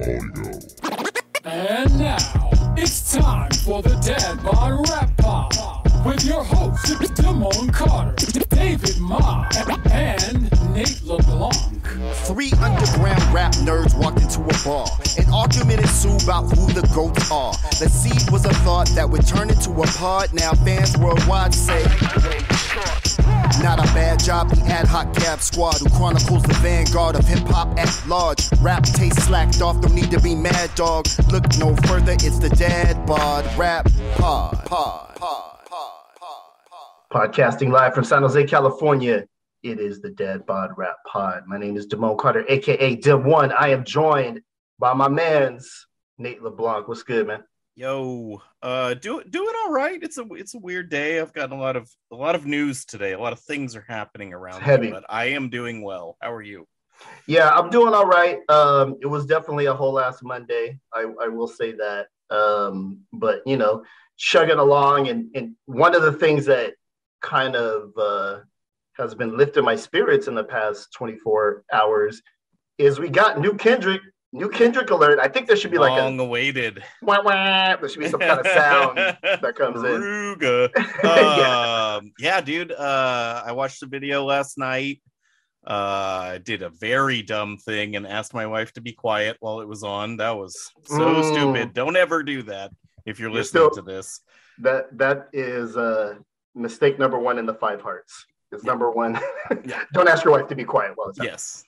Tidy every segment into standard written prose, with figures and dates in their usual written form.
And now, it's time for the Bod Rap Pod with your hosts, Damone Carter, David Ma, and Nate LeBlanc. Three underground rap nerds walked into a bar. An argument ensued about who the GOATs are. The seed was a thought that would turn into a pod. Now fans worldwide say, not a bad job, the ad hoc cab squad who chronicles the vanguard of hip-hop at large. Rap taste slacked off, don't need to be mad, dog. Look no further, it's the Bod Rap Pod. Podcasting live from San Jose, California. It is the Bod Rap Pod. My name is Damone Carter, a.k.a. Dim1. I am joined by my mans, Nate LeBlanc. What's good, man? Yo, doing all right. It's a weird day. I've gotten a lot of news today. A lot of things are happening around me, but I am doing well. How are you? Yeah, I'm doing all right. It was definitely a whole ass Monday. I will say that. But you know, chugging along, and one of the things that kind of has been lifting my spirits in the past 24 hours is we got new Kendrick alert. I think there should be like long-awaited. There should be some kind of sound that comes in. Yeah, dude. I watched the video last night. I did a very dumb thing and asked my wife to be quiet while it was on. That was so stupid. Don't ever do that if you're listening to this. That is mistake number one in the 5 hearts. It's number one. Don't ask your wife to be quiet while it's happening. Yes.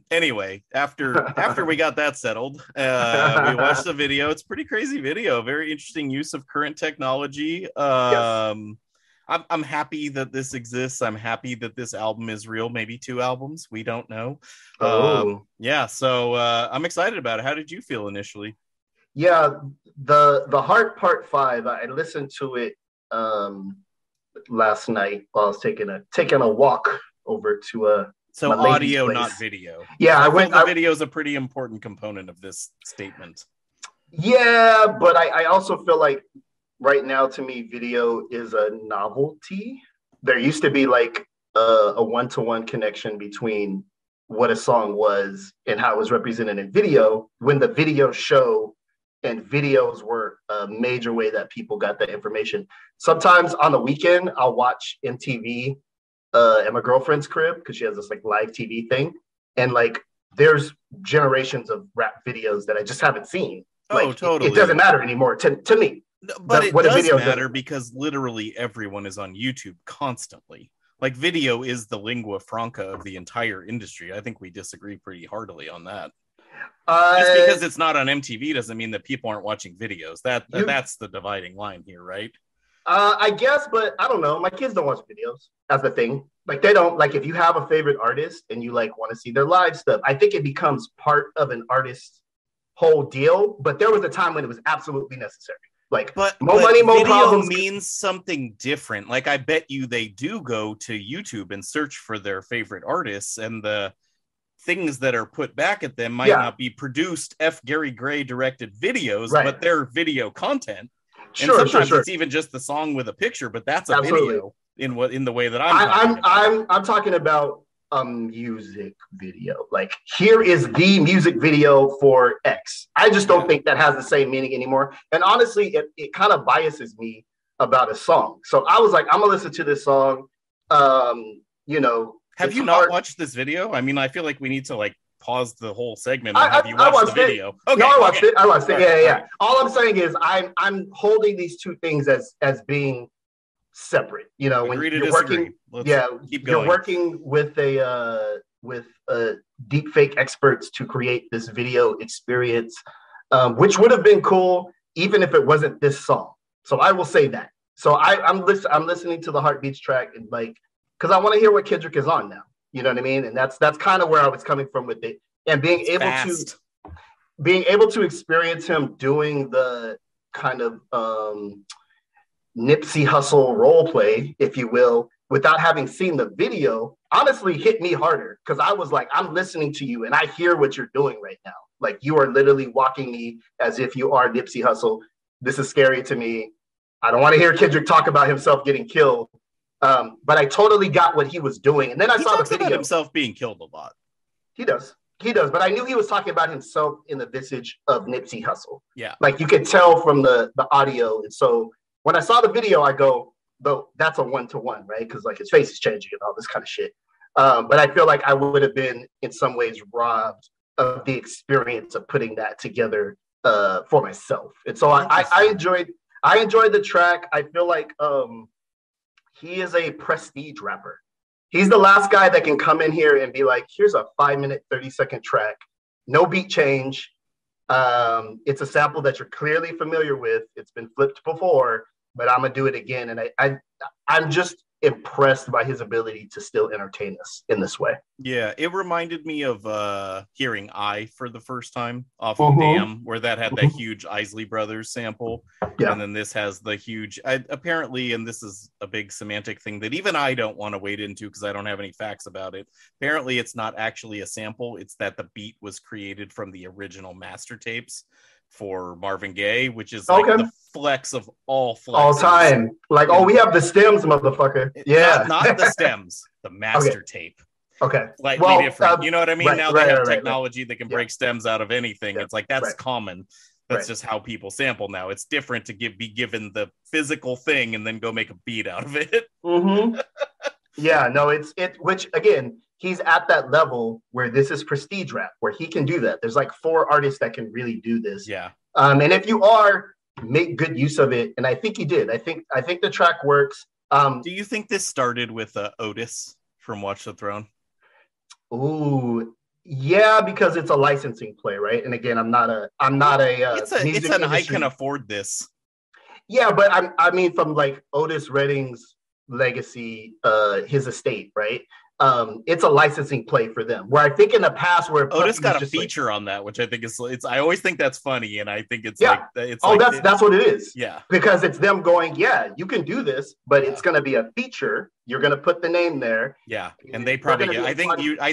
Anyway, after we got that settled, we watched the video. It's a pretty crazy video. Very interesting use of current technology. I'm happy that this exists. I'm happy that this album is real. Maybe 2 albums. We don't know. So I'm excited about it. How did you feel initially? Yeah, the Heart Part 5. I listened to it last night while I was taking a walk over to So audio, not video. Yeah, The video is a pretty important component of this statement. Yeah, but I also feel like right now, to me, video is a novelty. There used to be like a one-to-one connection between what a song was and how it was represented in video when the video show and videos were a major way that people got that information. Sometimes on the weekend, I'll watch MTV at my girlfriend's crib because she has this like live TV thing, and like there's generations of rap videos that I just haven't seen. Totally. It doesn't matter anymore to me. But it does matter because literally everyone is on YouTube constantly. Like video is the lingua franca of the entire industry. I think we disagree pretty heartily on that. Just because it's not on MTV doesn't mean that people aren't watching videos. That's the dividing line here, right? I guess, but I don't know. My kids don't watch videos. That's the thing. Like they don't like if you have a favorite artist and you like want to see their live stuff. I think it becomes part of an artist's whole deal. But there was a time when it was absolutely necessary. Like, more money, more problems means something different. Like I bet you they do go to YouTube and search for their favorite artists, and the things that are put back at them might not be produced F. Gary Gray directed videos, but they're video content. And sometimes it's even just the song with a picture, but that's a video in the way that I'm talking about a music video. Like here is the music video for X. I just don't think that has the same meaning anymore. And honestly, it kind of biases me about a song. So I was like, I'm gonna listen to this song. Have you not watched this video? I mean, I feel like we need to like pause the whole segment and have you watch the video. Okay, I watched it. Yeah. All I'm saying is I'm holding these two things as being separate. You know, when you're working, you're working with deep fake experts to create this video experience, which would have been cool even if it wasn't this song. So I will say that. So I'm listening to the Heartbeats track and like, because I want to hear what Kendrick is on now. You know what I mean? And that's kind of where I was coming from with it. And being able to experience him doing the kind of Nipsey Hussle role play, if you will, without having seen the video, honestly hit me harder. Because I was like, I'm listening to you and I hear what you're doing right now. Like you are literally walking me as if you are Nipsey Hussle. This is scary to me. I don't want to hear Kendrick talk about himself getting killed. But I totally got what he was doing. And then I saw the video. About himself being killed a lot. He does. He does, but I knew he was talking about himself in the visage of Nipsey Hussle. Yeah. Like you could tell from the audio. And so when I saw the video, I go, though that's a 1-to-1, right? Because like his face is changing and all this kind of shit. But I feel like I would have been in some ways robbed of the experience of putting that together for myself. And so I enjoyed the track. I feel like he is a prestige rapper. He's the last guy that can come in here and be like, here's a 5-minute, 30-second track, no beat change. It's a sample that you're clearly familiar with. It's been flipped before, but I'm gonna do it again. And I'm just impressed by his ability to still entertain us in this way. Yeah, it reminded me of hearing I for the first time off of Damn, where that had that huge Isley Brothers sample. Yeah. And then this has the huge, apparently, and this is a big semantic thing that even I don't want to wade into because I don't have any facts about it. Apparently, it's not actually a sample. It's that the beat was created from the original master tapes for Marvin Gaye, which is like the flex of all flexes. All time. Like, we have the stems, motherfucker. Yeah. Not the stems, the master tape. Okay. Slightly different. You know what I mean? Now they have technology that can break stems out of anything. Yeah. It's like, that's common. That's just how people sample now. It's different to be given the physical thing and then go make a beat out of it. Mm-hmm. Yeah, no, which again, he's at that level where this is prestige rap, where he can do that. There's like 4 artists that can really do this. Yeah. And if you make good use of it, and I think he did. I think the track works. Do you think this started with Otis from Watch the Throne? Ooh, yeah, because it's a licensing play, right? And again, I'm not a. It's an I can afford this. Yeah, but I mean, from like Otis Redding's legacy, his estate, right? It's a licensing play for them. Where I think in the past, where Otis got a feature on that, which I think is I always think that's funny, and I think it's that's what it is. Yeah, because it's them going, yeah, you can do this, but it's going to be a feature. You're going to put the name there. Yeah, and they probably. I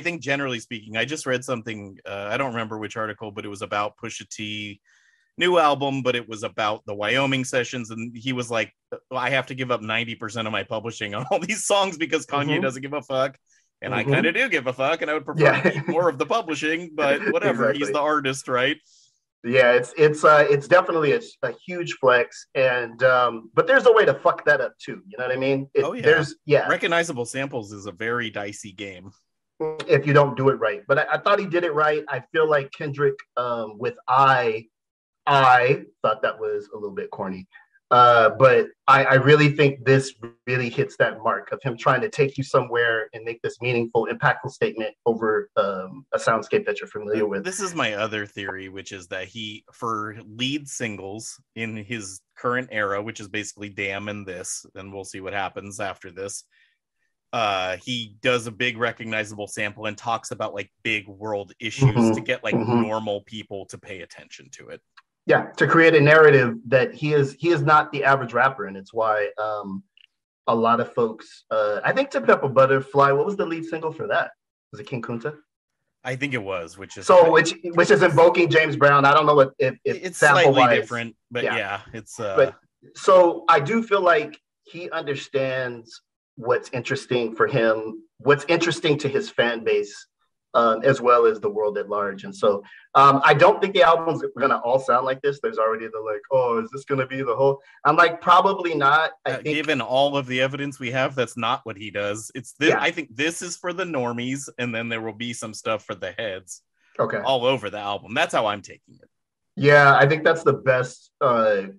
think generally speaking, I just read something. I don't remember which article, but it was about Pusha T. New album, but it was about the Wyoming sessions, and he was like, I have to give up 90% of my publishing on all these songs because Kanye doesn't give a fuck, and I kind of do give a fuck, and I would prefer to keep more of the publishing, but whatever. Exactly. He's the artist, right? Yeah, it's definitely a huge flex, and but there's a way to fuck that up too. You know what I mean? Recognizable samples is a very dicey game if you don't do it right. But I thought he did it right. I feel like Kendrick with I thought that was a little bit corny, but I really think this really hits that mark of him trying to take you somewhere and make this meaningful, impactful statement over a soundscape that you're familiar with. This is my other theory, which is that for lead singles in his current era, which is basically Damn and this, and we'll see what happens after this, he does a big recognizable sample and talks about like big world issues to get like normal people to pay attention to it. Yeah, to create a narrative that he is not the average rapper, and it's why a lot of folks. I think "To Pimp a Butterfly." What was the lead single for that? Was it King Kunta? I think it was, which is invoking James Brown. I don't know if it's slightly different, but it's. But, so I do feel like he understands what's interesting for him, what's interesting to his fan base. As well as the world at large. And so I don't think the albums are going to all sound like this. There's already the like, oh, is this going to be the whole? I'm like, probably not. I think, given all of the evidence we have, that's not what he does. I think this is for the normies, and then there will be some stuff for the heads all over the album. That's how I'm taking it. Yeah, I think that's the best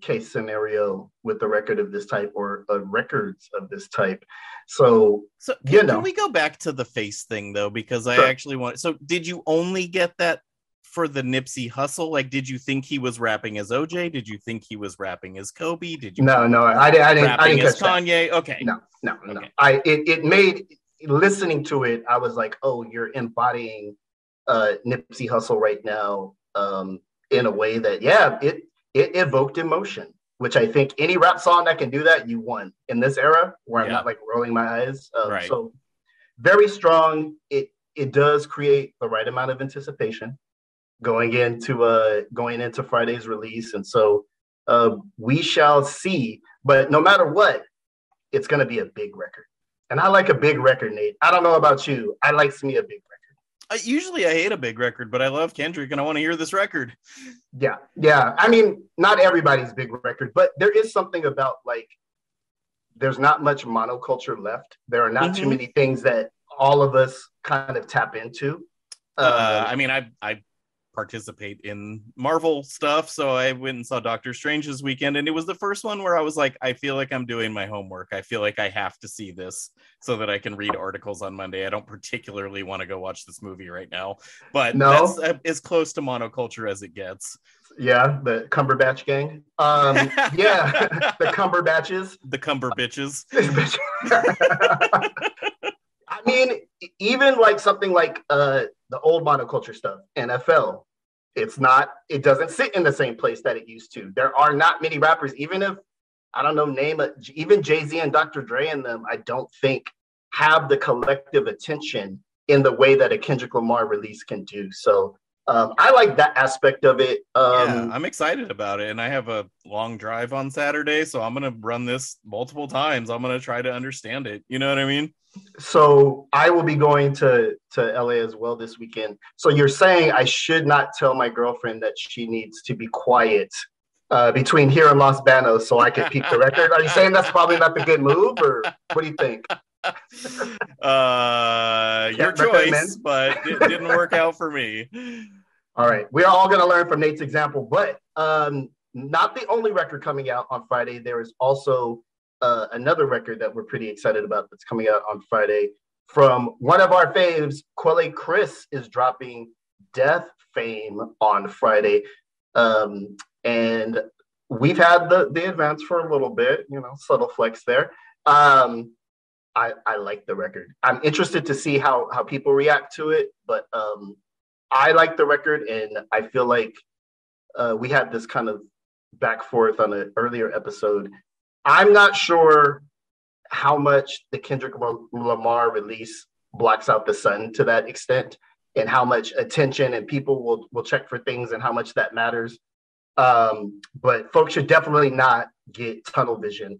case scenario with a record of this type or records of this type. So can we go back to the face thing though? Because I actually want. So did you only get that for the Nipsey Hussle? Like, did you think he was rapping as OJ? Did you think he was rapping as Kobe? Did you? No, I didn't catch Kanye. That. Okay. No. It made listening to it. I was like, oh, you're embodying Nipsey Hussle right now. In a way that, it evoked emotion, which I think any rap song that can do that, you won in this era where I'm not like rolling my eyes. So very strong. It does create the right amount of anticipation going into Friday's release. And so we shall see, but no matter what, it's going to be a big record. And I like a big record, Nate. I don't know about you. I like me a big record. Usually I hate a big record, but I love Kendrick and I want to hear this record. Yeah. I mean, not everybody's big record, but there is something about like there's not much monoculture left. There are not too many things that all of us kind of tap into. I mean, I participate in Marvel stuff, so I went and saw Doctor Strange this weekend, and it was the first one where I was like, I feel like I'm doing my homework. I feel like I have to see this so that I can read articles on Monday. I don't particularly want to go watch this movie right now, but that's as close to monoculture as it gets. Yeah, the Cumberbatch gang. Yeah, the Cumberbatches. The Cumber bitches. I mean, even like something like the old monoculture stuff, NFL, it doesn't sit in the same place that it used to. There are not many rappers, even if, I don't know, even Jay-Z and Dr. Dre and them, I don't think have the collective attention in the way that a Kendrick Lamar release can do. So I like that aspect of it. Yeah, I'm excited about it. And I have a long drive on Saturday, so I'm going to run this multiple times. I'm going to try to understand it. You know what I mean? So I will be going to LA as well this weekend. So you're saying I should not tell my girlfriend that she needs to be quiet between here and Los Banos so I can peep the record? Are you saying that's probably not the good move, or what do you think? Your choice, but it didn't work out for me. All right. We are all going to learn from Nate's example, but not the only record coming out on Friday. There is also another record that we're pretty excited about that's coming out on Friday from one of our faves. Quelle Chris is dropping Deathfame on Friday. And we've had the advance for a little bit, subtle flex there. I like the record. I'm interested to see how people react to it, but I like the record, and I feel like we had this kind of back forth on an earlier episode. I'm not sure how much the Kendrick Lamar release blocks out the sun to that extent, and how much attention and people will check for things and how much that matters. But folks should definitely not get tunnel vision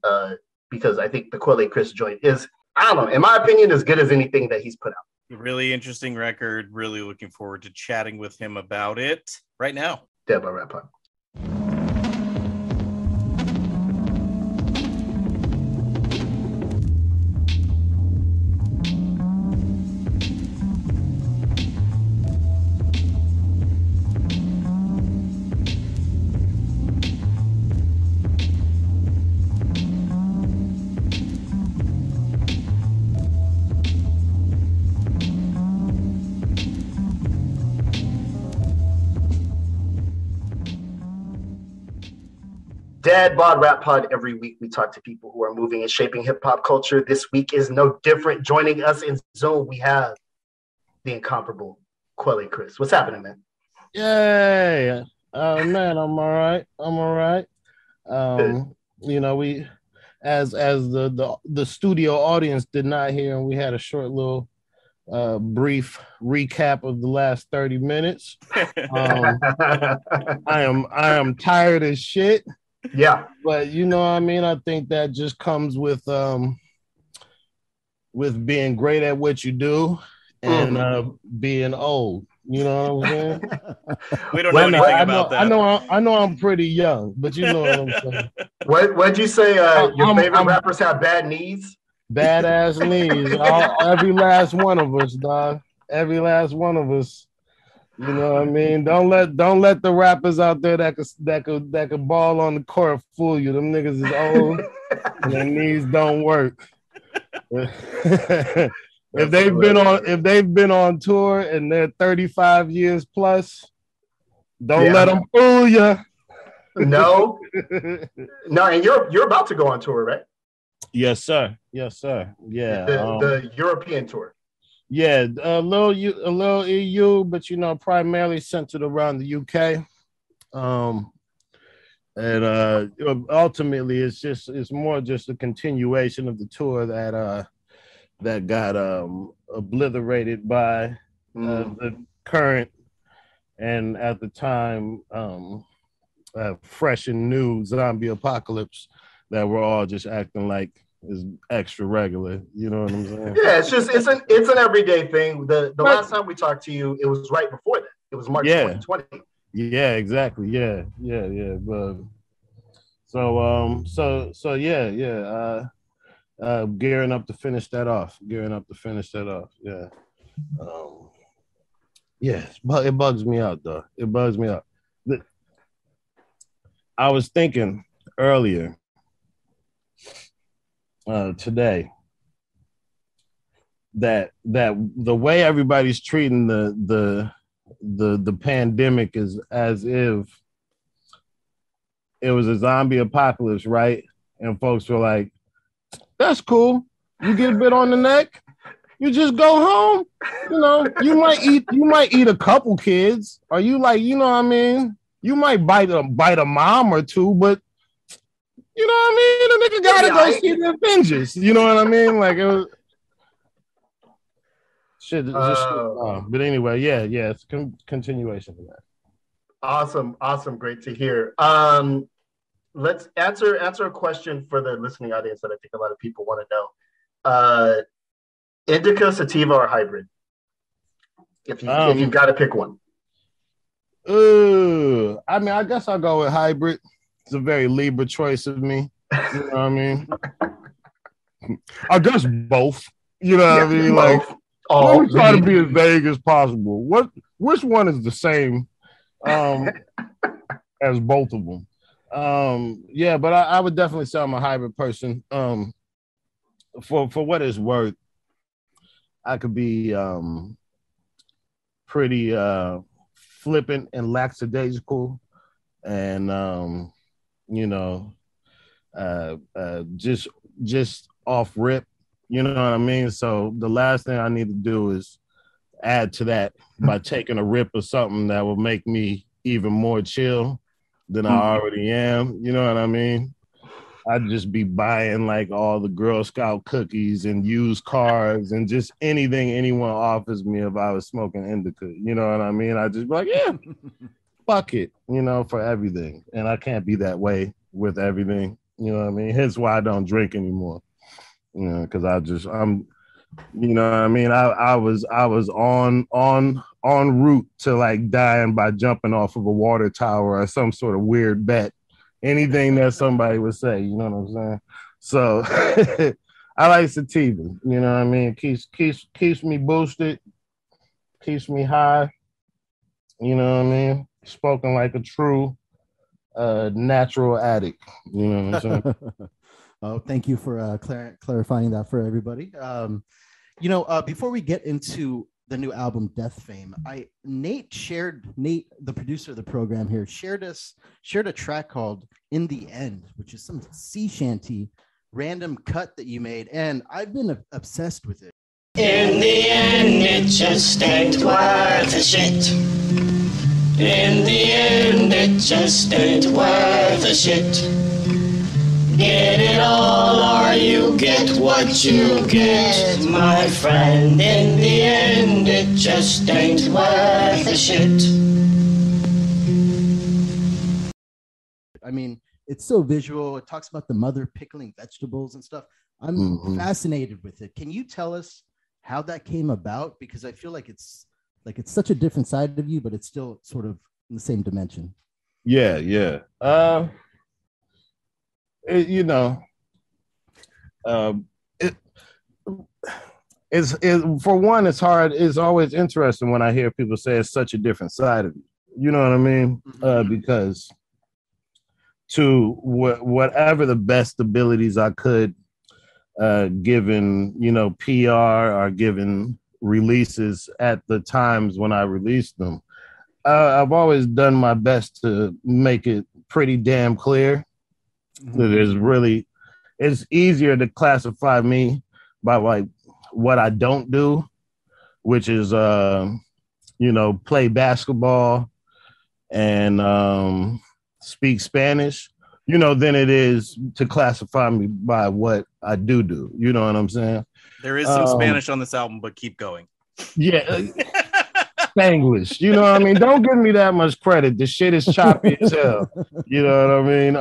because I think the Quelle Chris joint is, I don't know, in my opinion, as good as anything that he's put out. Really interesting record. Really looking forward to chatting with him about it right now. Dead by Rap Pod. Dead Bod Rap Pod. Every week we talk to people who are moving and shaping hip-hop culture. This week is no different. Joining us in Zoom, we have the incomparable Quelle Chris. What's happening, man? Yay! Man, I'm all right. We as the studio audience did not hear, and we had a short little brief recap of the last 30 minutes. I am tired as shit. Yeah, but I think that just comes with being great at what you do and being old. You know what I'm saying? We don't know anything about that. I know I'm pretty young, but you know what I'm saying. What'd you say? Your favorite rappers have bad knees? Badass knees. Every last one of us, dog. Every last one of us. You know what I mean? Don't let the rappers out there that could ball on the court fool you. Them niggas is old and their knees don't work. If they've been on tour and they're 35 years plus, don't let them fool you. No, and you're about to go on tour, right? Yes, sir. Yeah, the European tour. Yeah, a little EU, but primarily centered around the UK. And ultimately, it's more just a continuation of the tour that got obliterated by the current and at the time fresh and new zombie apocalypse that we're all just acting like is extra regular. You know what I'm saying? Yeah, it's an everyday thing. The last time we talked to you, it was right before that. It was March 2020. Yeah, exactly. Yeah. But so yeah. Gearing up to finish that off. Yeah. Yeah, it bugs me out though. It bugs me out. I was thinking earlier today that the way everybody's treating the pandemic is as if it was a zombie apocalypse, right? And folks were like, "That's cool. You get a bit on the neck, you just go home. You know, you might eat a couple kids, or you like, you know what I mean? You might bite a mom or two, but you know what I mean? The nigga gotta go see the Avengers. You know what I mean? Like it was shit. But anyway, yeah, it's continuation of that. Awesome, great to hear. Let's answer a question for the listening audience that I think a lot of people want to know. Indica, sativa, or hybrid? If you've got to pick one. I mean, I guess I'll go with hybrid. It's a very Libra choice of me. You know what I mean? I guess both. You know what I mean? Like, let me try to be as vague as possible. Which one is the same as both of them? Yeah, but I would definitely say I'm a hybrid person. For what it's worth, I could be pretty flippant and lackadaisical, and just off rip. You know what I mean? So the last thing I need to do is add to that by taking a rip of something that will make me even more chill than I already am. You know what I mean? I'd just be buying like all the Girl Scout cookies and used cars and just anything anyone offers me if I was smoking indica. You know what I mean? I'd just be like, yeah, fuck it, you know, for everything. And I can't be that way with everything. You know what I mean? Hence why I don't drink anymore. You know, because I'm, you know what I mean? I was on route to like dying by jumping off of a water tower or some sort of weird bet. Anything that somebody would say, you know what I'm saying? So I like sativa, you know what I mean? Keeps me boosted, keeps me high, you know what I mean? Spoken like a true natural addict, you know what I'm saying? Oh, thank you for clarifying that for everybody. Before we get into the new album Deathfame, Nate, the producer of the program here, shared a track called In the End, which is some sea shanty random cut that you made, and I've been obsessed with it. In the end, it just ain't worth a shit. In the end, it just ain't worth a shit. Get it all or you get what you get, my friend. In the end, it just ain't worth a shit. I mean, it's so visual. It talks about the mother pickling vegetables and stuff. I'm fascinated with it. Can you tell us how that came about? Because I feel like it's such a different side of you, but it's still sort of in the same dimension. Yeah. It's for one, it's hard. It's always interesting when I hear people say it's such a different side of you. You know what I mean? Because to whatever the best abilities I could, given PR or given releases at the times when I released them, I've always done my best to make it pretty damn clear. It's easier to classify me by like what I don't do, which is play basketball and speak Spanish, than it is to classify me by what I do. You know what I'm saying? There is some Spanish on this album, but keep going. Yeah. Spanglish, you know what I mean? Don't give me that much credit. The shit is choppy as hell. You know what I mean?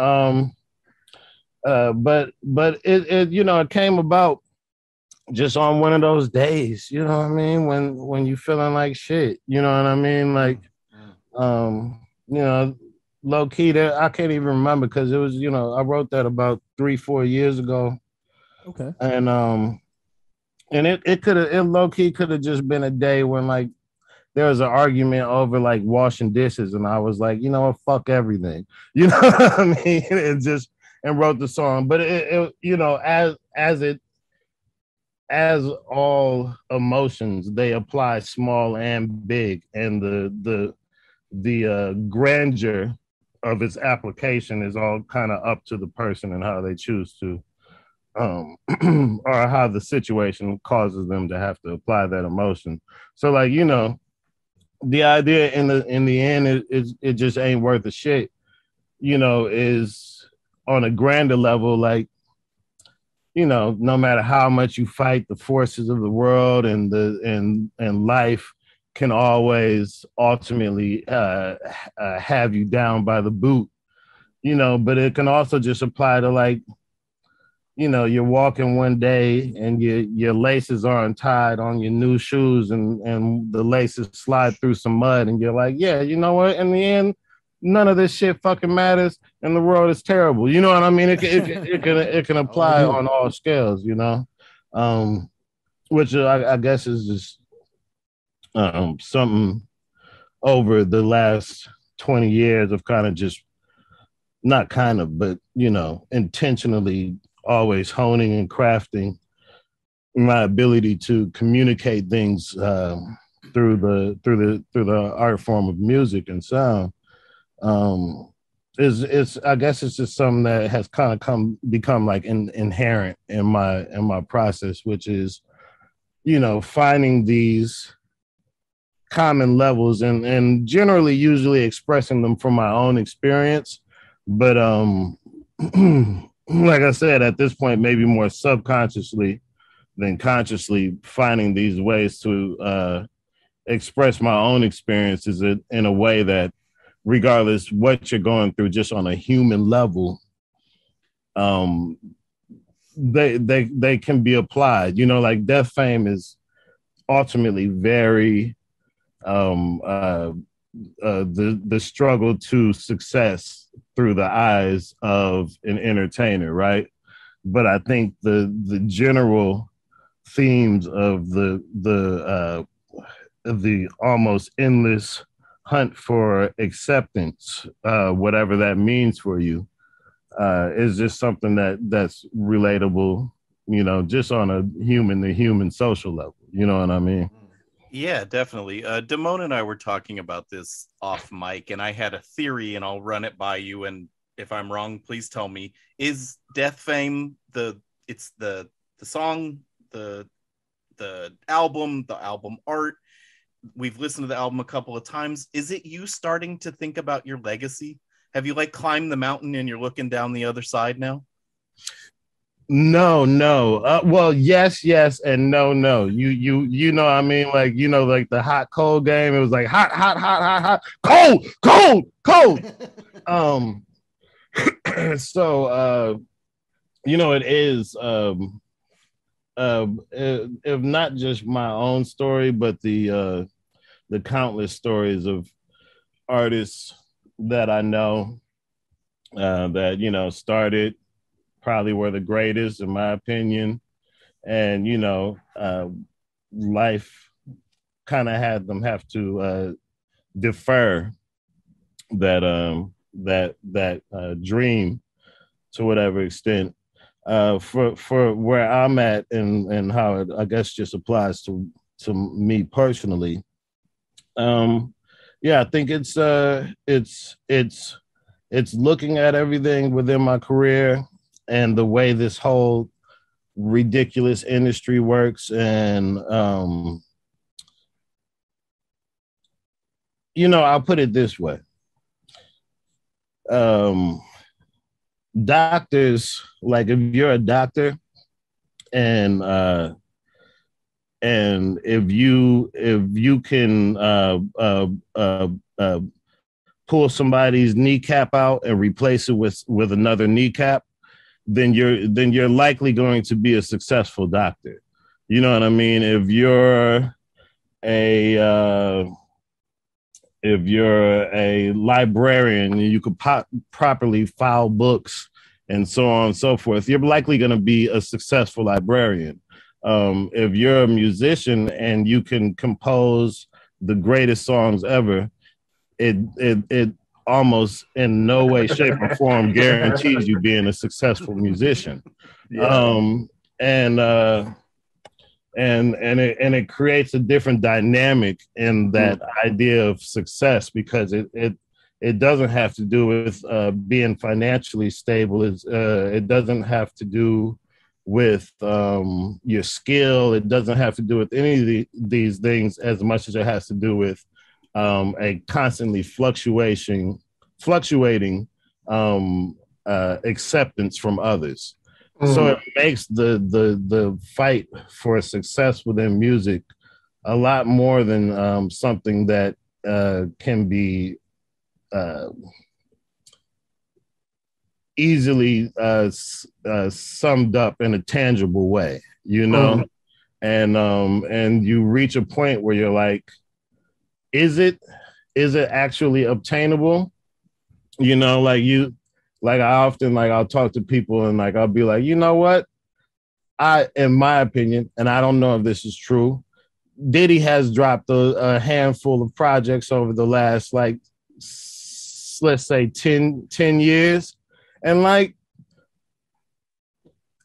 But it it came about just on one of those days, you know what I mean, when you feeling like shit, you know what I mean, like you know, low key that I can't even remember because it was, I wrote that about 3-4 years ago. Okay. And it low key could have just been a day when like there was an argument over like washing dishes, and I was like, you know what, fuck everything, you know what I mean, and wrote the song. But it as all emotions, they apply small and big, and the grandeur of its application is all kind of up to the person and how they choose to, or how the situation causes them to have to apply that emotion. So like, the idea in the end is it just ain't worth a shit, is on a grander level, like, no matter how much you fight the forces of the world, and life can always ultimately have you down by the boot, but it can also just apply to like, you're walking one day and your laces aren't tied on your new shoes, and the laces slide through some mud, and you're like, yeah, you know what? In the end, none of this shit fucking matters, and the world is terrible. You know what I mean? It can apply on all scales, which I guess is just something over the last 20 years of kind of just not kind of, but intentionally always honing and crafting my ability to communicate things through the art form of music and sound. It's I guess it's just something that has kind of become like inherent in my process, which is finding these common levels and generally usually expressing them from my own experience, but like I said, at this point, maybe more subconsciously than consciously, finding these ways to express my own experiences in a way that, regardless what you're going through, just on a human level, they can be applied. Like Deathfame is ultimately very the struggle to success through the eyes of an entertainer, right? But I think the general themes of the almost endless hunt for acceptance, whatever that means for you, is just something that's relatable, just on a human to human social level. You know what I mean? Yeah, definitely. Damone and I were talking about this off mic, and I had a theory, and I'll run it by you. And if I'm wrong, please tell me. Is Deathfame the song, the album, the album art? We've listened to the album a couple of times. Is it you starting to think about your legacy? Have you like climbed the mountain and you're looking down the other side now? No. Well, yes, and no. You know, I mean, like, like the hot cold game. It was like hot, cold. So it is if not just my own story, but the countless stories of artists that I know that started, probably were the greatest in my opinion, and life kind of had them have to defer that dream to whatever extent, for where I'm at, and how it, I guess, just applies to me personally. Yeah, I think it's looking at everything within my career and the way this whole ridiculous industry works, and I'll put it this way. Doctors, like, if you're a doctor, and if you can pull somebody's kneecap out and replace it with another kneecap, then you're likely going to be a successful doctor. You know what I mean? If you're a librarian, you could properly file books and so on and so forth, you're likely going to be a successful librarian. If you're a musician and you can compose the greatest songs ever, it almost in no way, shape, or form guarantees you being a successful musician. Yeah. And it creates a different dynamic in that idea of success, because it doesn't have to do with being financially stable. It doesn't have to do with your skill. It doesn't have to do with any of these things as much as it has to do with a constantly fluctuating acceptance from others. So it makes the fight for success within music a lot more than something that can be easily summed up in a tangible way, you know? And you reach a point where you're like, is it actually obtainable? You know, like I often, I'll talk to people and I'll be like, you know what? In my opinion, and I don't know if this is true, Diddy has dropped a handful of projects over the last, let's say 10 years. And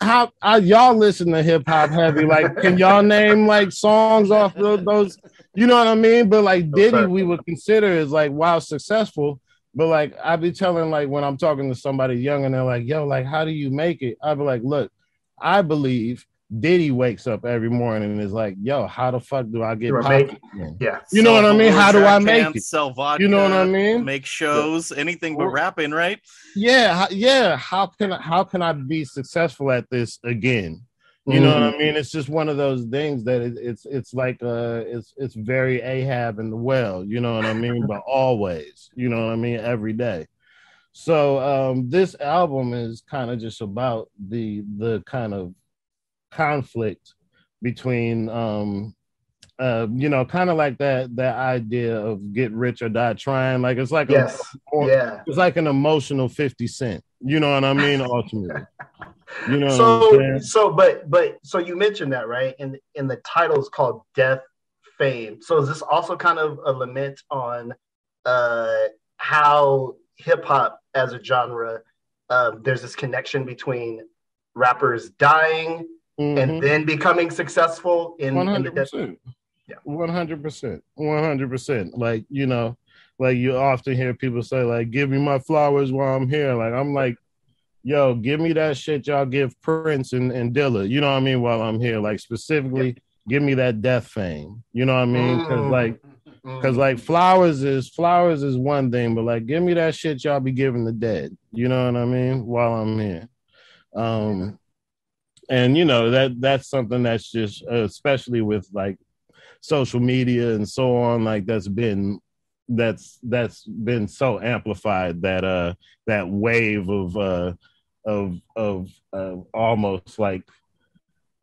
how y'all listen to hip hop heavy? Can y'all name songs off those? You know what I mean? But Diddy, we would consider is wow, successful. But I be telling when I'm talking to somebody young and they're like, yo, how do you make it? I be like, look, I believe Diddy wakes up every morning and is like, yo, how the fuck do I get popping? Yeah. You know what I mean? How do I make it? Sell vodka, you know what I mean? Make shows, anything but rapping, right? Yeah. Yeah. How can I be successful at this again? You know what I mean? It's just one of those things that it's very Ahab in the well, you know what I mean? But always, you know what I mean? Every day. So this album is kind of just about the kind of conflict between kind of like that idea of get rich or die trying. It's like it's like an emotional 50 Cent. You know what I mean? Ultimately. You know, so you mentioned that, right? And the title is called Deathfame. So is this also kind of a lament on how hip hop as a genre, there's this connection between rappers dying and then becoming successful in the death? Yeah, 100%. You often hear people say give me my flowers while I'm here. I'm like, yo, give me that shit y'all give Prince and Dilla, you know what I mean, while I'm here. Specifically, give me that Deathfame. You know what I mean? Because flowers is one thing, but give me that shit y'all be giving the dead. You know what I mean? While I'm here. And that's something that's just especially with social media and so on, that's been so amplified, that that wave of almost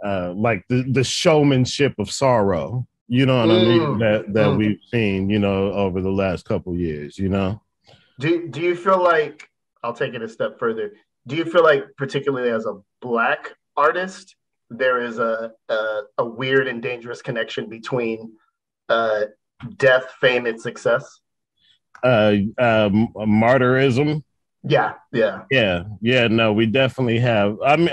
the showmanship of sorrow, you know what I mean, that we've seen, over the last couple of years, Do you feel like, I'll take it a step further, do you feel like particularly as a Black artist, there is a weird and dangerous connection between death, fame, and success? Martyrism. Yeah. No, we definitely have. I mean,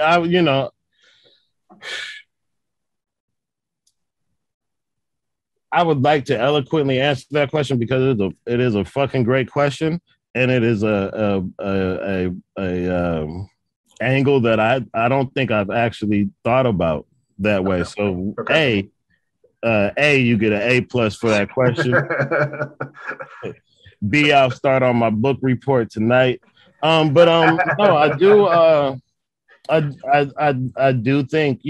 I would like to eloquently answer that question because it is a fucking great question, and it is a angle that I don't think I've actually thought about that way. So you get an A+ for that question. B, I'll start on my book report tonight. No, I do. I do think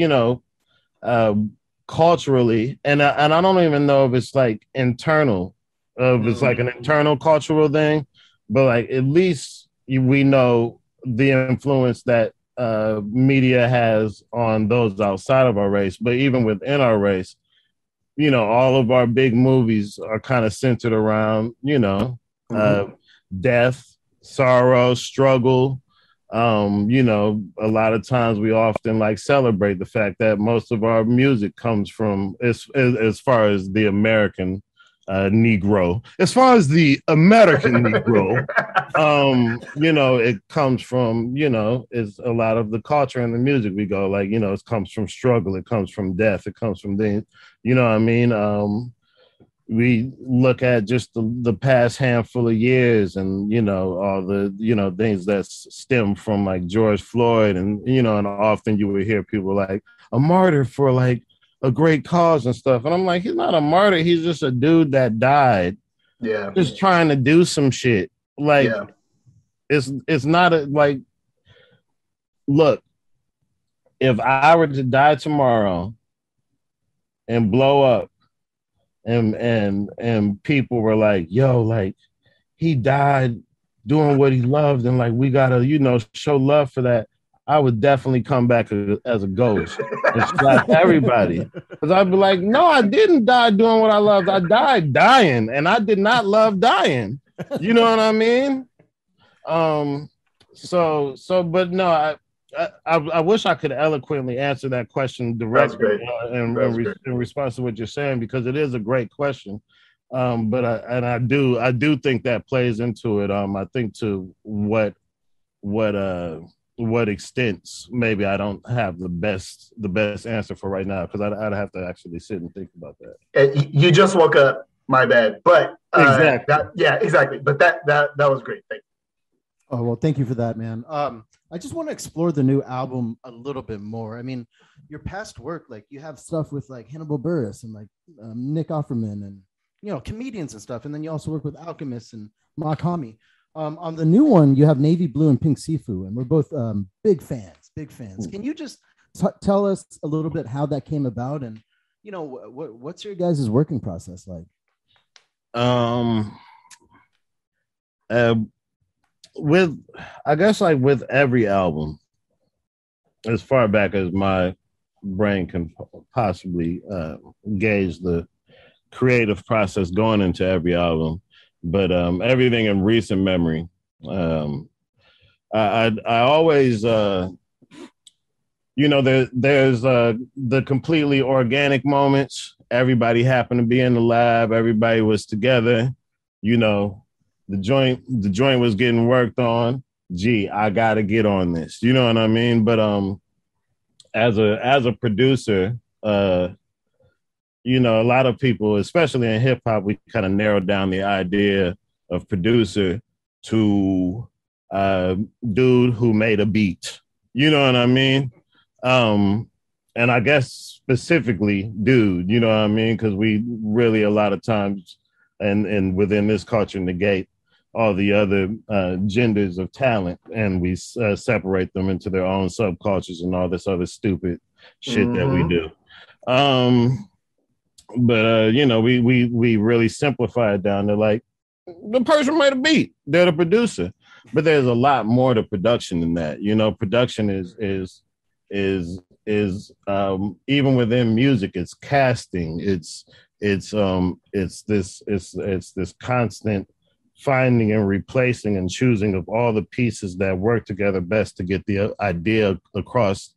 culturally, and I don't even know if it's internal, if it's an internal cultural thing, but at least we know the influence that media has on those outside of our race, but even within our race, you know, all of our big movies are kind of centered around, you know, death, sorrow, struggle. You know, a lot of times we often like celebrate the fact that most of our music comes from, as far as the American Negro, as far as the American Negro, you know, it comes from, you know, is a lot of the culture and the music we go like, you know, it comes from struggle, it comes from death, it comes from things, you know what I mean? We look at just the past handful of years and, you know, all the, you know, things that stem from like George Floyd and, you know, and often you would hear people like a martyr for like a great cause and stuff. And I'm like, he's not a martyr. He's just a dude that died. Yeah. Just trying to do some shit. Like, it's not a, like, look, if I were to die tomorrow and blow up, and people were like, yo, like he died doing what he loved and like we gotta, you know, show love for that, I would definitely come back as a ghost and slap everybody, because I'd be like, no, I didn't die doing what I loved. I died dying, and I did not love dying. You know what I mean? But no, I wish I could eloquently answer that question directly in response to what you're saying, because it is a great question. But I do think that plays into it. I think to what extents maybe I don't have the best answer for right now, because I'd have to actually sit and think about that. You just woke up. My bad. But exactly. Exactly. But that was great. Thank you. Oh, well, thank you for that, man. I just want to explore the new album a little bit more. I mean, your past work, like you have stuff with like Hannibal Buress and like Nick Offerman and, you know, comedians and stuff. And then you also work with Alchemist and Makami. On the new one, you have Navy Blue and Pink Sifu, and we're both big fans. Can you just tell us a little bit how that came about, and, you know, what's your guys' working process like? With, I guess, like with every album, as far back as my brain can possibly gauge the creative process going into every album, but everything in recent memory, I always, you know, there's the completely organic moments. Everybody happened to be in the lab. Everybody was together, you know. The joint was getting worked on. Gee, I gotta get on this. You know what I mean? But as a producer, you know, a lot of people, especially in hip hop, we kind of narrowed down the idea of producer to dude who made a beat. You know what I mean? And I guess specifically dude, you know what I mean? Because we really a lot of times and within this culture negate all the other genders of talent, and we separate them into their own subcultures and all this other stupid shit that we do. But you know, we really simplify it down to like the person made a beat, they're the producer. But there's a lot more to production than that. You know, production is even within music, it's casting, it's this constant finding and replacing and choosing of all the pieces that work together best to get the idea across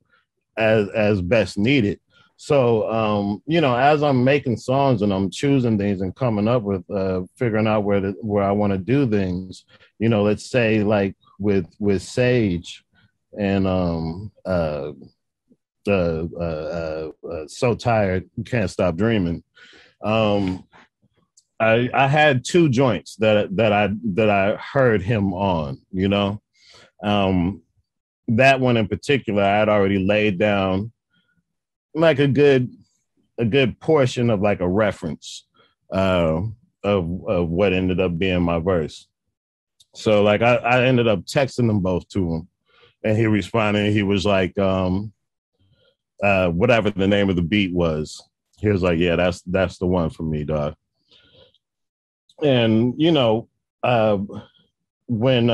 as best needed. So, you know, as I'm making songs and I'm choosing things and coming up with, figuring out where I want to do things, you know, let's say like with Sage and So Tired, Can't Stop Dreaming. I had two joints that I heard him on, you know. That one in particular, I had already laid down like a good portion of like a reference of what ended up being my verse. So like I ended up texting them both to him, and he responded. He was like, whatever the name of the beat was, he was like, yeah, that's the one for me, dog. And, you know, when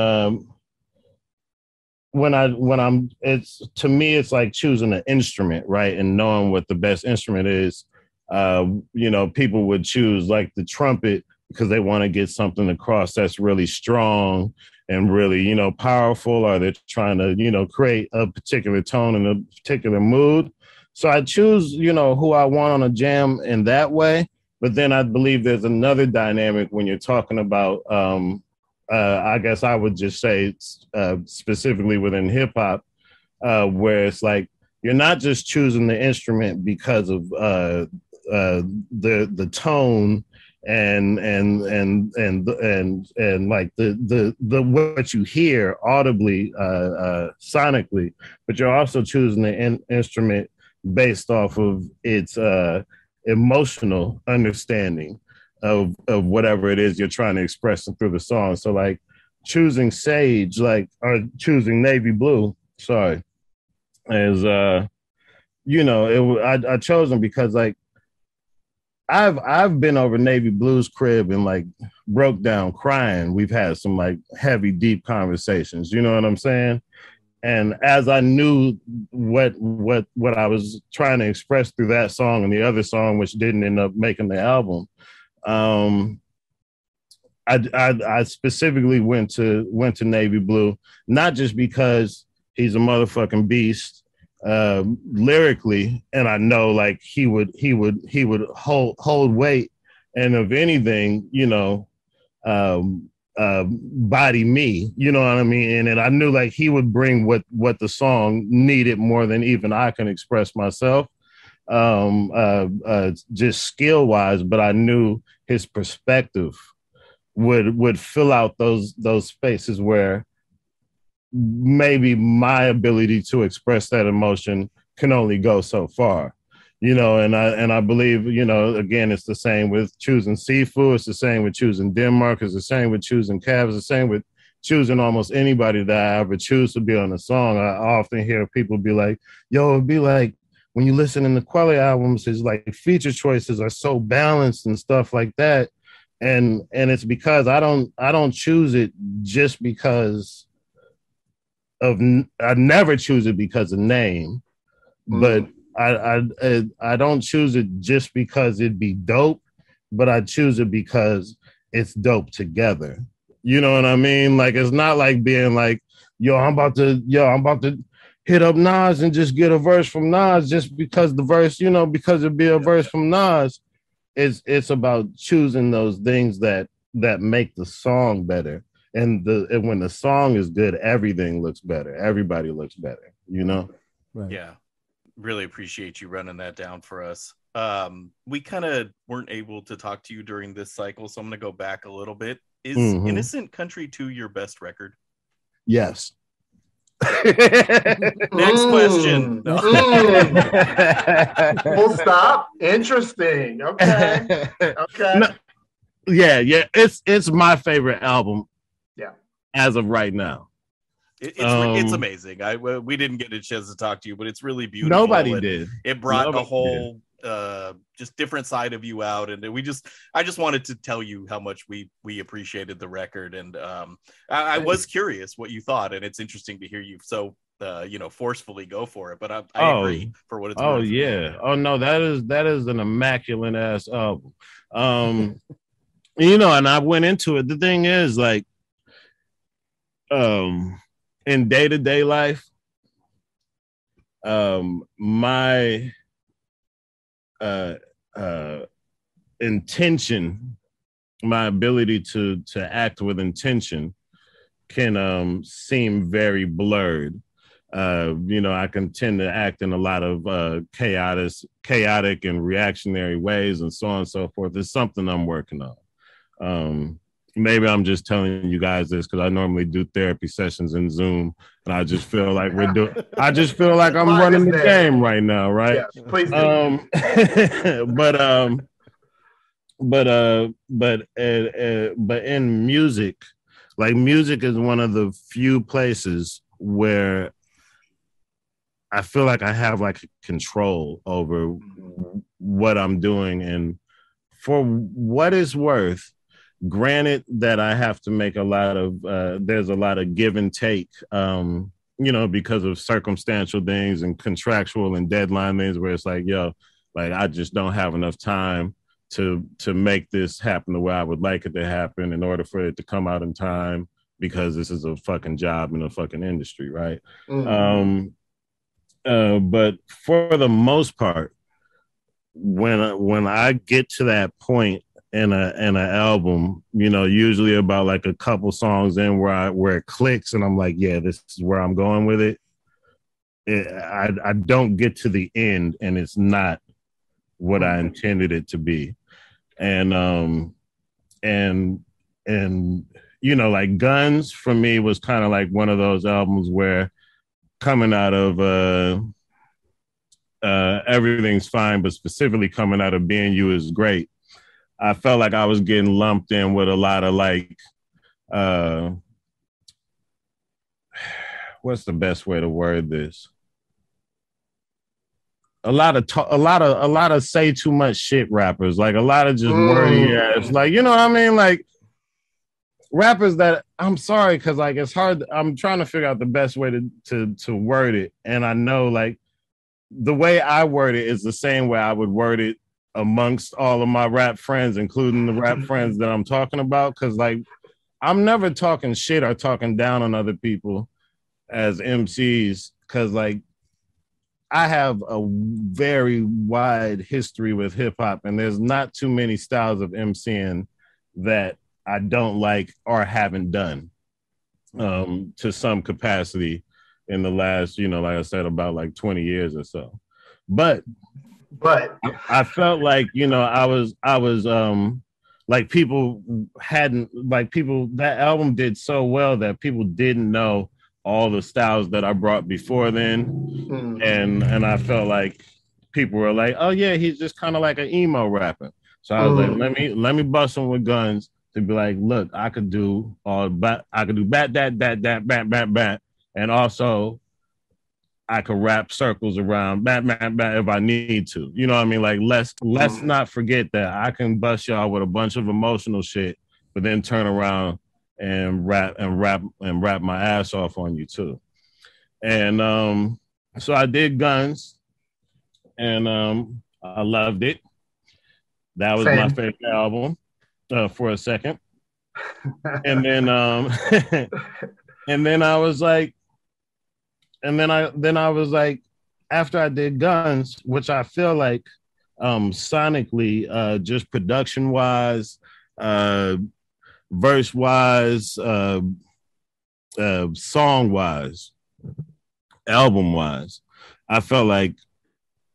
when I'm it's to me it's like choosing an instrument, right? And knowing what the best instrument is. People would choose like the trumpet because they want to get something across that's really strong and really, powerful, or they're trying to, create a particular tone and a particular mood. So I choose, who I want on a jam in that way. But then I believe there's another dynamic when you're talking about, I guess I would just say specifically within hip hop, where it's like you're not just choosing the instrument because of the tone and like the what you hear audibly, sonically, but you're also choosing the instrument based off of its emotional understanding of whatever it is you're trying to express through the song. So like choosing Sage, or choosing Navy Blue, is I chose them because like I've been over Navy Blue's crib and like broke down crying. We've had some like heavy, deep conversations. You know what I'm saying? And as I knew what I was trying to express through that song and the other song, which didn't end up making the album, I specifically went to Navy Blue, not just because he's a motherfucking beast lyrically, and I know like he would hold weight, and if anything, body me, you know what I mean? And I knew like he would bring what the song needed more than even I can express myself, just skill wise, but I knew his perspective would fill out those spaces where maybe my ability to express that emotion can only go so far, and I believe, again, it's the same with choosing Sifu. It's the same with choosing Denmark. It's the same with choosing Cavs. It's the same with choosing almost anybody that I ever choose to be on a song. I often hear people be like, yo, it'd be like when you listen in the Quelle albums, his like feature choices are so balanced and stuff like that. And it's because I don't choose it just because I never choose it because of name, but I don't choose it just because it'd be dope, but I choose it because it's dope together. You know what I mean? Like, it's not like being like, I'm about to hit up Nas and just get a verse from Nas just because the verse, because it'd be a verse from Nas. It's about choosing those things that make the song better. And when the song is good, everything looks better. Everybody looks better, Right. Yeah. Really appreciate you running that down for us. We kind of weren't able to talk to you during this cycle, so I'm going to go back a little bit. Is Innocent Country 2 your best record? Yes. Next question. No. Full stop. Interesting. Okay. No, yeah. It's my favorite album. Yeah. As of right now. It's amazing. We didn't get a chance to talk to you, but it's really beautiful. Nobody did. It brought a whole just different side of you out, and I just wanted to tell you how much we appreciated the record, and I was curious what you thought, and it's interesting to hear you so forcefully go for it. But I agree for what it's worth. Oh yeah. Oh no, that is an immaculate ass album. And I went into it. The thing is, like, in day-to-day life, my intention, my ability to act with intention can seem very blurred. I can tend to act in a lot of chaotic and reactionary ways and so on and so forth. It's something I'm working on. Maybe I'm just telling you guys this because I normally do therapy sessions in Zoom, and I just feel like I just feel like I'm running the game right now, right? Yeah, please do. But in music, like, music is one of the few places where I feel like I have like control over what I'm doing, and for what it's worth, granted that I have to make a lot of there's a lot of give and take you know, because of circumstantial things and contractual and deadline things where it's like, yo, like I just don't have enough time to make this happen the way I would like it to happen in order for it to come out in time, because this is a fucking job in a fucking industry, right? Mm-hmm. But for the most part, when I get to that point in an album, you know, usually about like a couple songs in where it clicks and I'm like, yeah, this is where I'm going with it. I don't get to the end and it's not what I intended it to be. And you know, like Guns for me was kind of like one of those albums where coming out of Everything's Fine, but specifically coming out of Being You Is Great, I felt like I was getting lumped in with a lot of like, what's the best way to word this? A lot of say too much shit rappers, like a lot of just wordy ass, like, you know what I mean? Like rappers that, I'm sorry, because like it's hard. I'm trying to figure out the best way to word it. And I know like the way I word it is the same way I would word it amongst all of my rap friends, including the rap friends that I'm talking about. Cause like I'm never talking shit or talking down on other people as MCs. Cause like I have a very wide history with hip hop, and there's not too many styles of MCing that I don't like or haven't done to some capacity in the last, you know, like I said, about like 20 years or so. But I felt like, you know, I was like people hadn't, like people, that album did so well that people didn't know all the styles that I brought before then. And I felt like people were like, oh yeah, he's just kind of like an emo rapper. So I was like, let me bust him with Guns to be like, look, I could do bat, and also I could wrap circles around bat if I need to. You know what I mean? Like let's not forget that I can bust y'all with a bunch of emotional shit, but then turn around and rap my ass off on you too. And so I did Guns, and I loved it. That was my favorite album for a second. And then and then I was like, after I did Guns, which I feel like sonically, just production wise, verse wise, song wise, album wise, I felt like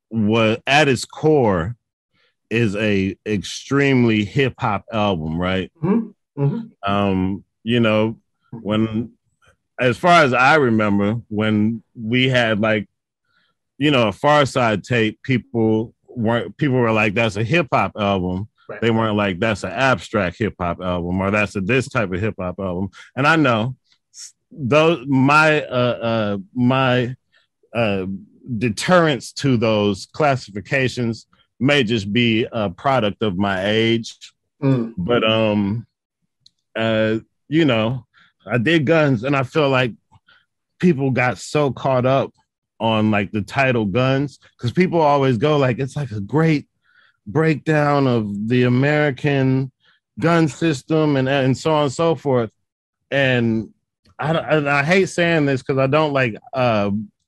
what at its core is a extremely hip hop album, right? You know, when, as far as I remember, when we had like, you know, a Far Side tape, people were like, that's a hip hop album. Right. They weren't like, that's an abstract hip hop album, or that's this type of hip hop album. And I know those my deterrence to those classifications may just be a product of my age. But you know, I did Guns, and I feel like people got so caught up on like the title Guns, because people always go like, it's like a great breakdown of the American gun system and so on and so forth. And I hate saying this because I don't like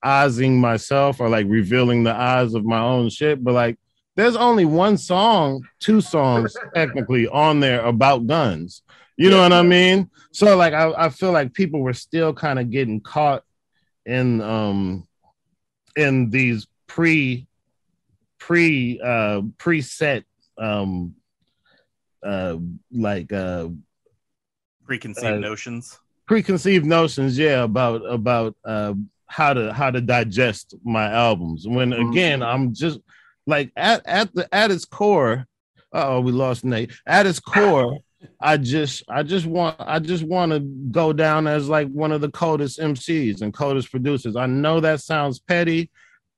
Ozing myself or like revealing the eyes of my own shit, but like there's only two songs technically on there about guns. You know what I mean? So like I feel like people were still kind of getting caught in these preset preconceived notions, yeah, about how to digest my albums, when again I'm just like at its core. We lost Nate. At its core, I just want to go down as like one of the coldest MCs and coldest producers. I know that sounds petty.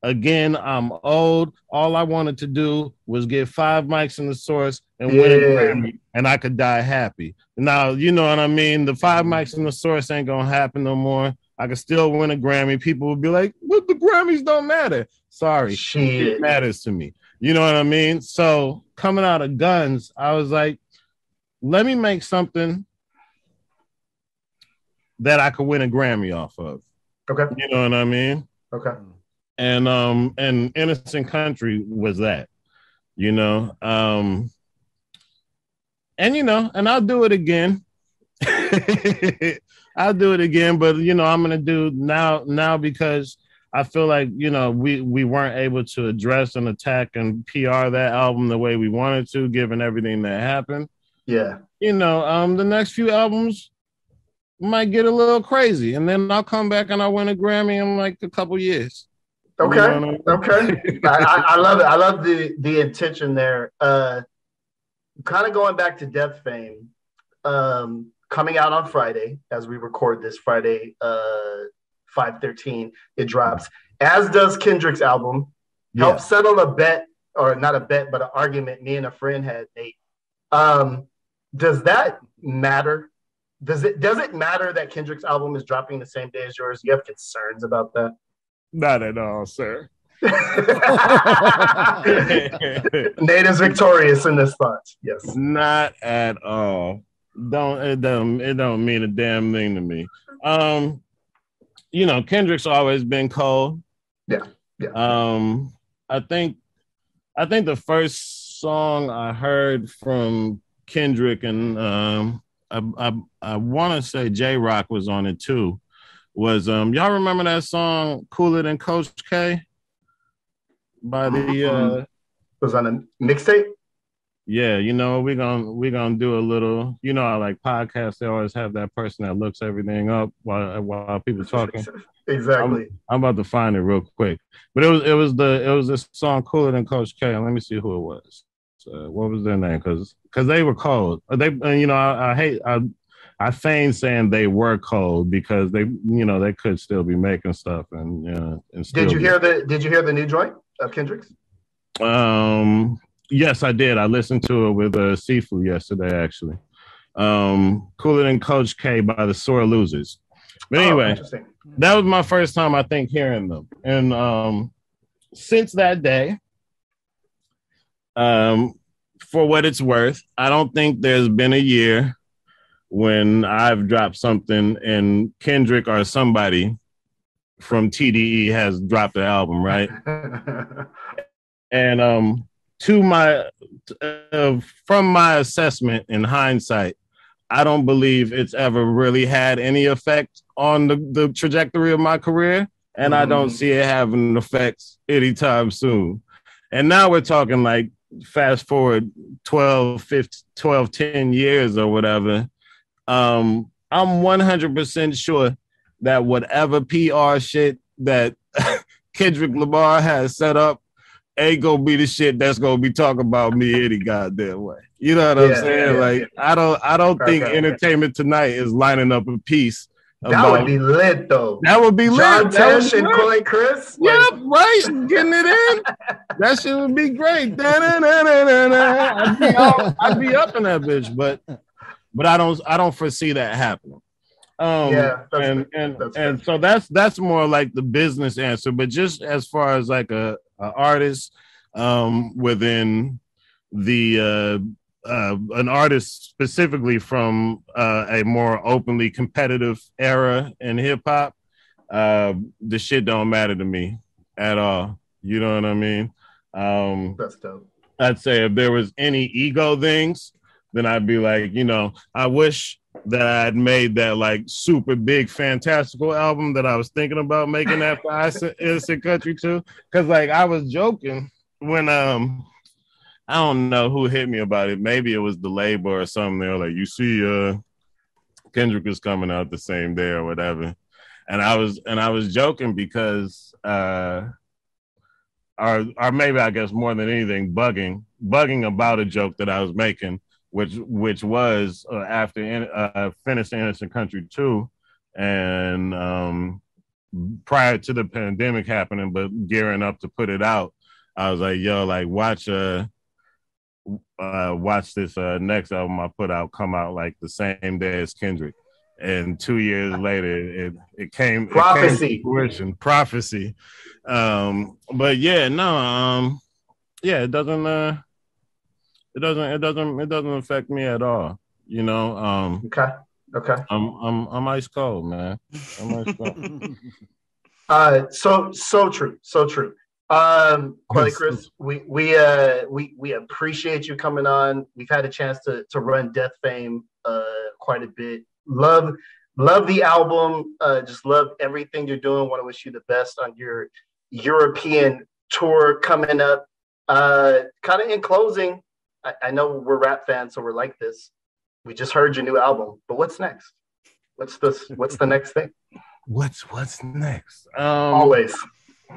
Again, I'm old. All I wanted to do was get 5 mics in the Source and win a Grammy, and I could die happy. Now, you know what I mean? The 5 mics in the Source ain't gonna happen no more. I could still win a Grammy. People would be like, "What? The Grammys don't matter." Sorry, it matters to me. You know what I mean? So coming out of Guns, I was like, let me make something that I could win a Grammy off of. Okay. You know what I mean? Okay. And Innocent Country was that, you know. And and I'll do it again. I'll do it again, but I'm gonna do now because I feel like we weren't able to address and attack and PR that album the way we wanted to, given everything that happened. Yeah. The next few albums might get a little crazy, and then I'll come back and I'll win a Grammy in like a couple years. Okay. Okay. I love it. I love the intention there. Kind of going back to Deathfame, coming out on Friday as we record this Friday, 5/13, it drops, as does Kendrick's album. Yeah. Help settle a bet, or not a bet, but an argument me and a friend had, Nate. Does that matter? Does it matter that Kendrick's album is dropping the same day as yours? Do you have concerns about that? Not at all, sir. Nate is victorious in this thought. Yes. Not at all. It don't mean a damn thing to me. Kendrick's always been cold. Yeah. I think the first song I heard from Kendrick, and I want to say J-Rock was on it too, was y'all remember that song Cooler Than Coach K by the was on a mixtape? Yeah, we're gonna do a little, I like podcasts, they always have that person that looks everything up while people talking. Exactly. I'm about to find it real quick. But it was this song Cooler Than Coach K, and let me see who it was. What was their name? Because they were cold. I feign saying they were cold because they could still be making stuff and still. Did you hear the new joint of Kendrick's? Yes, I did. I listened to it with Sifu yesterday, actually. Cooler Than Coach K by the Sore Losers. But anyway, that was my first time, I think, hearing them. And since that day, for what it's worth, I don't think there's been a year when I've dropped something and Kendrick or somebody from TDE has dropped the album, right? And from my assessment in hindsight, I don't believe it's ever really had any effect on the trajectory of my career, and I don't see it having an effect anytime soon. And now we're talking like fast forward 10 years or whatever. I'm 100% sure that whatever PR shit that Kendrick Lamar has set up ain't gonna be the shit that's gonna be talking about me any goddamn way. You know what I'm saying? I don't think Entertainment Tonight is lining up a piece. That would be lit, though. That would be lit. John Tesh and Quelle Chris. Yep, right. Getting it in. That shit would be great. I'd be up in that bitch, but I don't foresee that happening. And so that's more like the business answer. But just as far as like a artist within the an artist specifically from a more openly competitive era in hip hop, the shit don't matter to me at all. You know what I mean? That's dope. I'd say if there was any ego things, then I'd be like, I wish that I had made that like super big fantastical album that I was thinking about making after Innocent Country too. Cause like I was joking when I don't know who hit me about it. Maybe it was the label or something. They were like, you see, Kendrick is coming out the same day or whatever. And I was joking because or maybe I guess more than anything, bugging about a joke that I was making, which was after finishing Innocent Country 2 and prior to the pandemic happening, but gearing up to put it out. I was like, yo, like watch this next album I put out come out like the same day as Kendrick. and 2 years later it came Prophecy. to fruition. Prophecy. But yeah, no, yeah, it doesn't affect me at all. You know, Okay. I'm ice cold, man. I'm ice cold. So true. Quelle Chris, we appreciate you coming on. We've had a chance to run Deathfame quite a bit. Love the album. Just love everything you're doing. Want to wish you the best on your European tour coming up. Kind of in closing, I know we're rap fans, so we're like this. We just heard your new album, but what's next? What's the next thing? What's next? Always.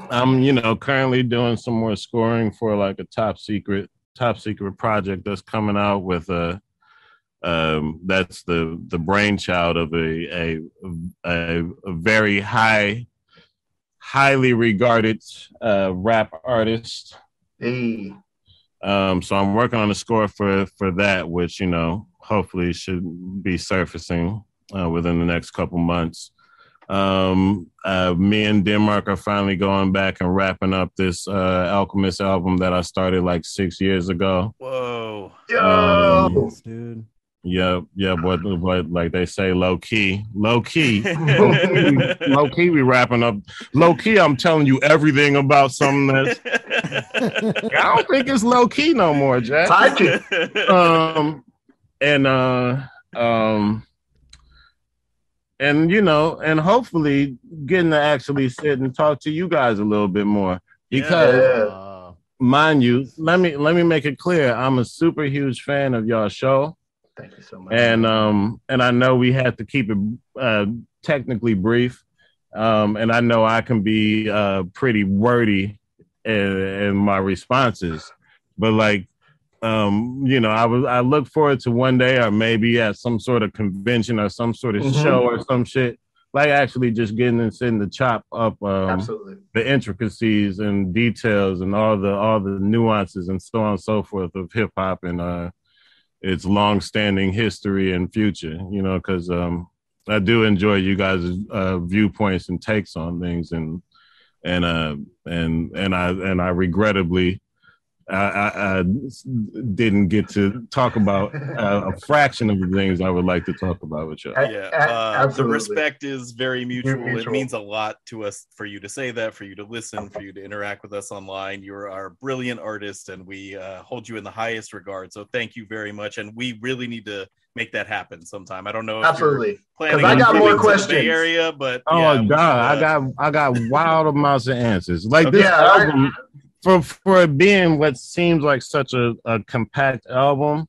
I'm currently doing some more scoring for like a top secret project that's coming out with that's the brainchild of a very highly regarded rap artist. Hey. So I'm working on a score for that, which hopefully should be surfacing within the next couple months. Me and Denmark are finally going back and wrapping up this Alchemist album that I started like 6 years ago. Whoa. Yes, dude. Yeah, but like they say, low key, we wrapping up. Low key, I'm telling you everything about something that I don't think it's low key no more, Jack. And hopefully getting to actually sit and talk to you guys a little bit more because, mind you, let me make it clear, I'm a super huge fan of y'all show. Thank you so much. And I know we had to keep it technically brief, and I know I can be pretty wordy in my responses, but like. I look forward to one day or maybe at some sort of convention or some sort of show or some shit, like actually just getting and sitting to chop up the intricacies and details and all the nuances and so on and so forth of hip hop and its long-standing history and future, because I do enjoy you guys' viewpoints and takes on things and I regrettably I didn't get to talk about a fraction of the things I would like to talk about with you. The respect is very mutual. It means a lot to us for you to say that, for you to listen, for you to interact with us online. You're our brilliant artist, and we hold you in the highest regard. So thank you very much, and we really need to make that happen sometime. I don't know if you're planning on moving to the Bay Area, but God, I got wild amounts of answers. Like this album. For it being what seems like such a compact album,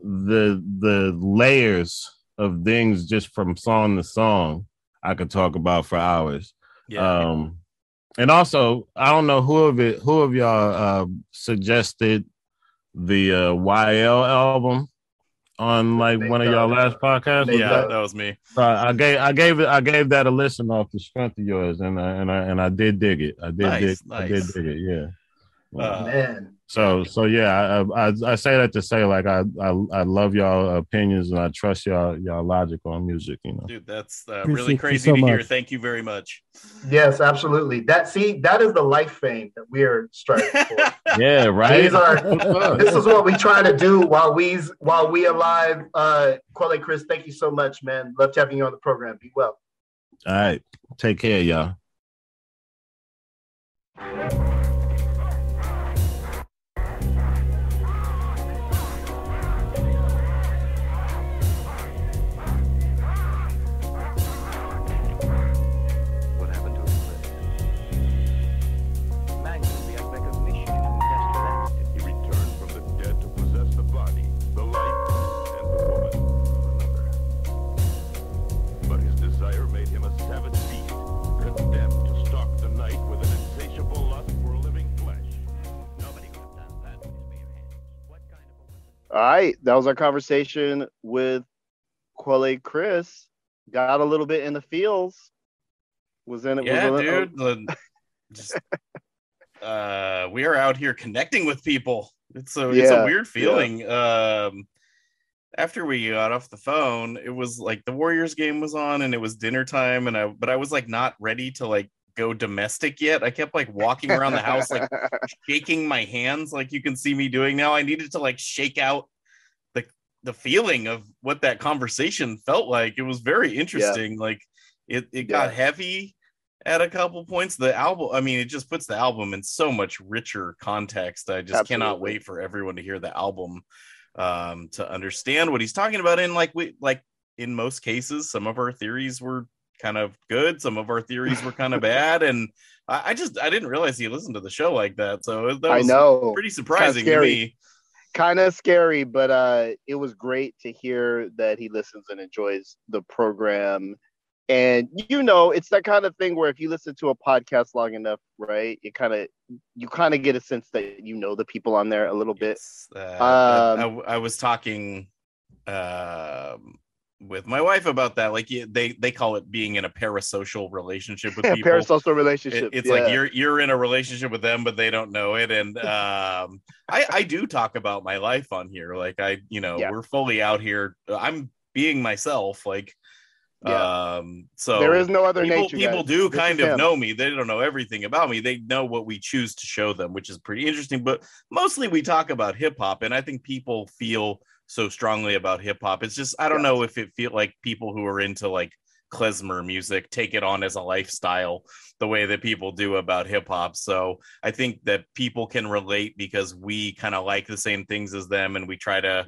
the layers of things just from song to song I could talk about for hours. Yeah. And also, I don't know who of y'all suggested the YL album on like one of y'all last podcasts. Yeah, that was me. So I gave that a listen off the strength of yours, and I did dig it. I did dig it. Yeah. Man. So yeah, I say that to say like I love y'all opinions and I trust y'all logic on music. Dude, that's really crazy to hear. Thank you very much. Yes, absolutely. That is the life fame that we are striving for. Yeah, right. This is what we try to do while we alive. Quelle Chris, thank you so much, man. Loved having you on the program. Be well. All right, take care, y'all. All right, that was our conversation with Quelle Chris. Got a little bit in the feels. Dude. We are out here connecting with people. It's a weird feeling. after we got off the phone, it was like the Warriors game was on and it was dinner time, and I was like not ready to like go domestic yet. I kept like walking around the house like shaking my hands like you can see me doing now. I needed to like shake out the feeling of what that conversation felt like. It was very interesting. Like it got heavy at a couple points. The album, I mean, it just puts the album in so much richer context. I just cannot wait for everyone to hear the album to understand what he's talking about. And like in most cases, some of our theories were kind of good, some of our theories were kind of bad, and I didn't realize he listened to the show like that. So that was pretty surprising to me. Kind of scary, but it was great to hear that he listens and enjoys the program. And it's that kind of thing where if you listen to a podcast long enough, right, you kind of get a sense that the people on there a little bit. I was talking with my wife about that. Like they call it being in a parasocial relationship with people. Parasocial relationship. It's like you're in a relationship with them, but they don't know it. And I do talk about my life on here. Like we're fully out here. I'm being myself. Like so there is no other nature. People do kind of know me. They don't know everything about me. They know what we choose to show them, which is pretty interesting. But mostly we talk about hip hop, and I think people feel so strongly about hip hop. It's just I don't know if it feel like people who are into like klezmer music take it on as a lifestyle the way that people do about hip hop. So I think that people can relate because we kind of like the same things as them, and we try to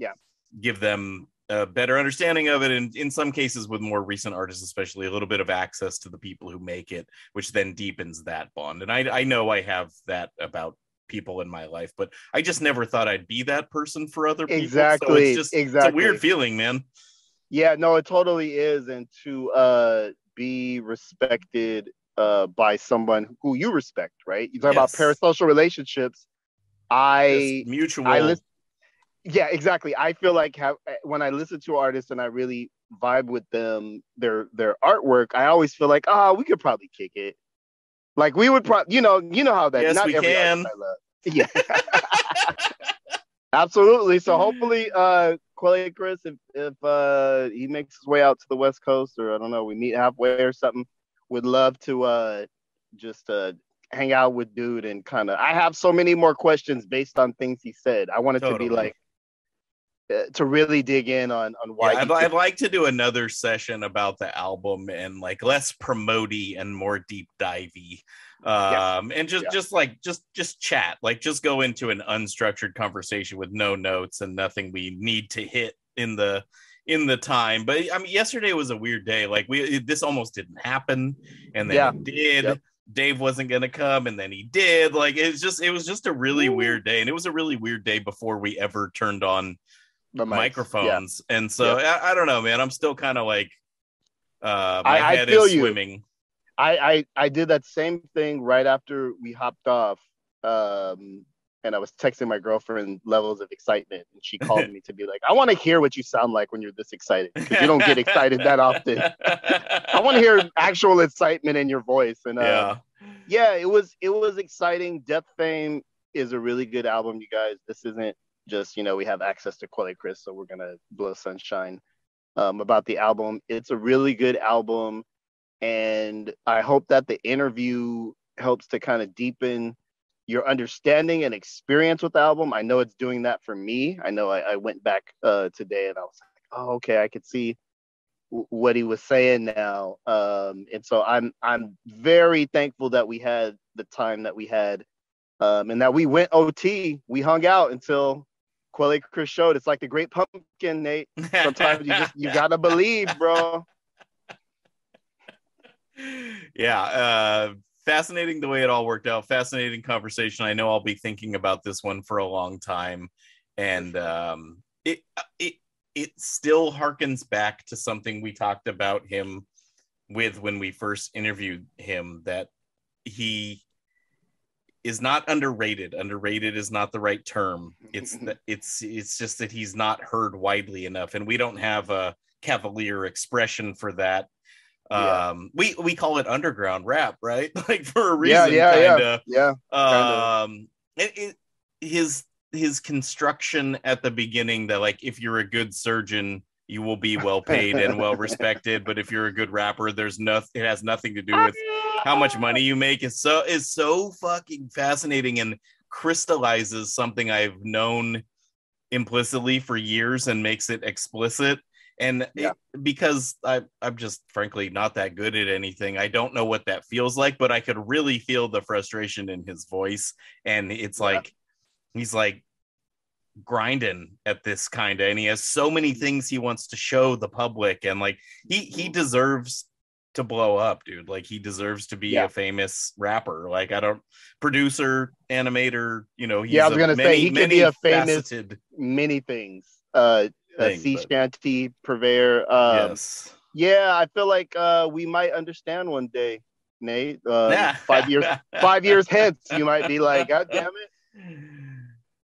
give them a better understanding of it, and in some cases with more recent artists especially a little bit of access to the people who make it, which then deepens that bond. And I know I have that about people in my life, but I just never thought I'd be that person for other people. Exactly. So it's a weird feeling, man. Yeah, no, it totally is. And to be respected by someone who you respect, right? You talk about parasocial relationships. Mutual. Yeah, exactly. I feel like when I listen to artists and I really vibe with them, their artwork, I always feel like, we could probably kick it. Like we would probably, you know how that. Yes, not we every can. artist I love. Yeah, absolutely. So hopefully, Quelle Chris, if he makes his way out to the West Coast, or I don't know, we meet halfway or something, would love to just hang out with dude and kind of. I have so many more questions based on things he said. I want it to be like. To really dig in on why I'd like to do another session about the album and like less promoty and more deep divey and just chat, like just go into an unstructured conversation with no notes and nothing we need to hit in the time. But I mean, yesterday was a weird day. Like this almost didn't happen, and then it did. Dave wasn't gonna come, and then he did. Like it was just a really weird day, and it was a really weird day before we ever turned on the microphones. And so I don't know, man. I'm still kind of like my head is swimming. I did that same thing right after we hopped off, and I was texting my girlfriend levels of excitement, and she called me to be like, I want to hear what you sound like when you're this excited, because you don't get excited that often. I want to hear actual excitement in your voice. And it was exciting. Deathfame is a really good album, you guys. This isn't just, we have access to Quelle Chris, so we're gonna blow sunshine about the album. It's a really good album, and I hope that the interview helps to kind of deepen your understanding and experience with the album. I know it's doing that for me. I know I went back today and I was like, oh, okay, I could see what he was saying now. And so I'm very thankful that we had the time that we had, and that we went OT. We hung out until Quelle Chris showed. It's like the Great Pumpkin, Nate. Sometimes you gotta believe, bro. Yeah, fascinating the way it all worked out. Fascinating conversation. I know I'll be thinking about this one for a long time, and it still harkens back to something we talked about him with when we first interviewed him, that he is not underrated. Underrated is not the right term. It's just that he's not heard widely enough, and we don't have a cavalier expression for that. We call it underground rap, right? Like for a reason, kinda. his construction at the beginning that like if you're a good surgeon you will be well paid and well respected, but if you're a good rapper there's nothing, it has nothing to do with how much money you make, is so fucking fascinating and crystallizes something I've known implicitly for years and makes it explicit. And because I'm just frankly not that good at anything, I don't know what that feels like, but I could really feel the frustration in his voice. And it's like, he's like grinding at this kind of, and he has so many things he wants to show the public. And like, he deserves to blow up, dude. Like he deserves to be a famous rapper. Like producer, animator, you know, he's I was gonna say he could be a famous many things. Sea shanty purveyor. Yes. Yeah, I feel like we might understand one day, Nate. 5 years hence, you might be like, God damn it.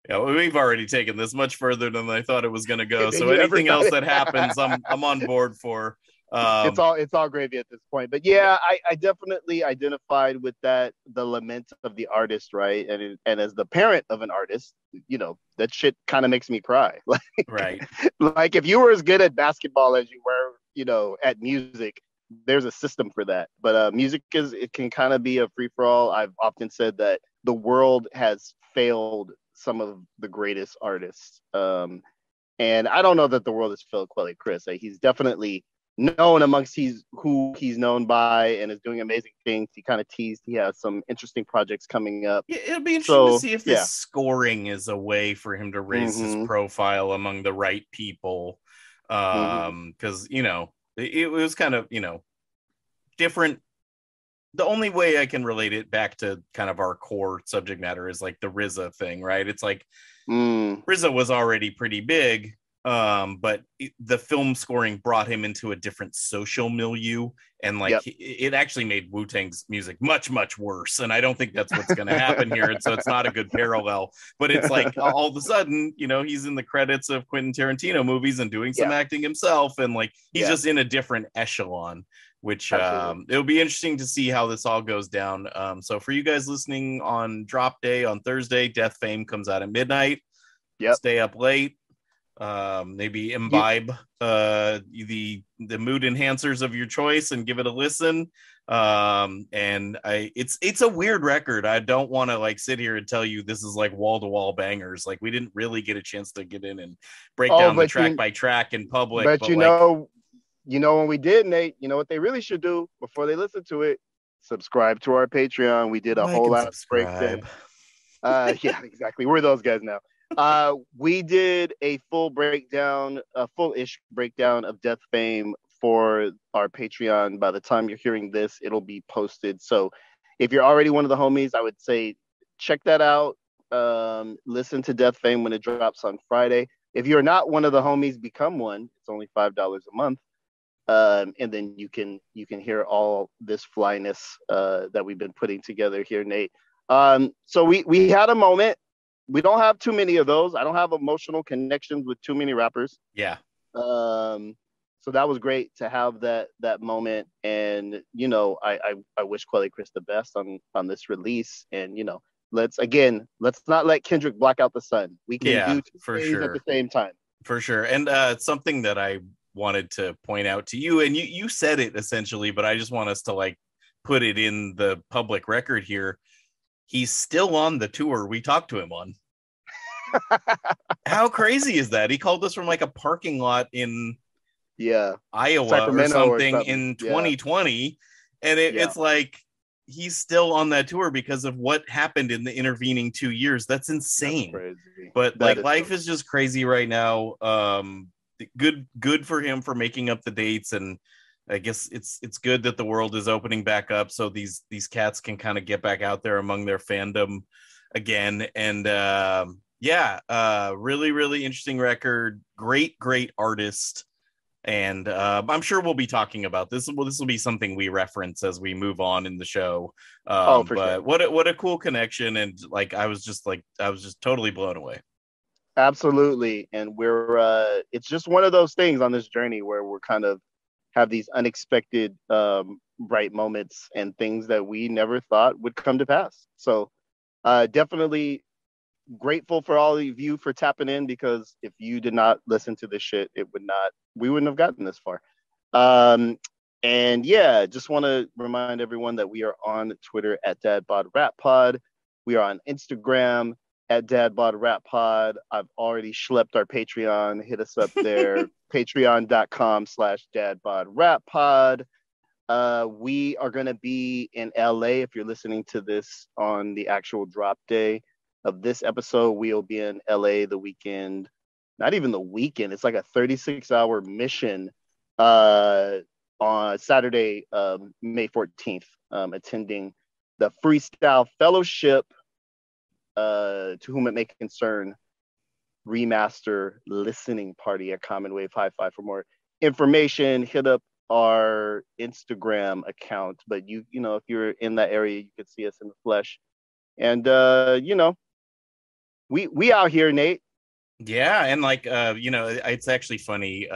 Yeah, well, we've already taken this much further than I thought it was going to go. So anything else that happens, I'm on board for. It's all gravy at this point. But yeah, I definitely identified with that, the lament of the artist, right? And as the parent of an artist, you know, that shit kind of makes me cry. Like, right. Like if you were as good at basketball as you were, you know, at music, there's a system for that. But music it can kind of be a free for all. I've often said that the world has failed some of the greatest artists. And I don't know that the world has failed Quelle Chris. Like, he's definitely known amongst who he's known by and is doing amazing things. He kind of teased he has some interesting projects coming up. Yeah, it'll be interesting to see if this scoring is a way for him to raise his profile among the right people. Because, you know, it was kind of, you know, different. The only way I can relate it back to kind of our core subject matter is like the RZA thing, right? It's like RZA was already pretty big, but the film scoring brought him into a different social milieu, and like it actually made Wu-Tang's music much, much worse. And I don't think that's what's going to happen here. And so it's not a good parallel, but it's like all of a sudden, you know, he's in the credits of Quentin Tarantino movies and doing some acting himself. And like, he's just in a different echelon, which it'll be interesting to see how this all goes down. So for you guys listening on drop day on Thursday, Deathfame comes out at midnight. Stay up late. Maybe imbibe the mood enhancers of your choice and give it a listen. And it's a weird record. I don't want to like sit here and tell you this is like wall-to-wall bangers. Like, we didn't really get a chance to get in and break down the track by track in public. But you know, when we did, Nate, you know what they really should do before they listen to it? Subscribe to our Patreon. We did a whole lot of breakdown. Yeah, exactly. We're those guys now. We did a full-ish breakdown of Deathfame for our Patreon. By the time you're hearing this, it'll be posted. So if you're already one of the homies, I would say check that out. Listen to Deathfame when it drops on Friday. If you're not one of the homies, become one. It's only $5 a month. And then you can hear all this flyness that we've been putting together here, Nate. So we had a moment. We don't have too many of those. I don't have emotional connections with too many rappers. Yeah. So that was great to have that moment. And, you know, I wish Quelle Chris the best on this release. And, you know, let's not let Kendrick block out the sun. We can do two things at the same time. For sure. And something that I wanted to point out to you, and you said it essentially, but I just want us to like put it in the public record here. He's still on the tour we talked to him on. How crazy is that? He called us from like a parking lot in Iowa Sacramento or something in 2020. And it's like, he's still on that tour because of what happened in the intervening 2 years. That's insane. But that like life is just crazy right now. Good for him for making up the dates, and I guess it's good that the world is opening back up so these cats can kind of get back out there among their fandom again. And really, really interesting record. Great artist. And I'm sure we'll be talking about this. This will be something we reference as we move on in the show. But sure. What a cool connection. And like, I was just totally blown away. Absolutely. And we're it's just one of those things on this journey where we're kind of have these unexpected bright moments and things that we never thought would come to pass. So definitely grateful for all of you for tapping in, because if you did not listen to this shit, we wouldn't have gotten this far. And yeah, just want to remind everyone that we are on Twitter at Bod Rap Pod. We are on Instagram at Bod Rap Pod. I've already schlepped our Patreon. Hit us up there, patreon.com/Bod Rap Pod. We are going to be in LA. If you're listening to this on the actual drop day of this episode, we'll be in LA the weekend. Not even the weekend. It's like a 36-hour mission on Saturday, May 14th, attending the Freestyle Fellowship, to whom it may concern, remaster listening party at Common Wave Hi-Fi. For more information, hit up our Instagram account. But you know, if you're in that area, you can see us in the flesh. And you know, we out here, Nate. Yeah, and like you know, it's actually funny.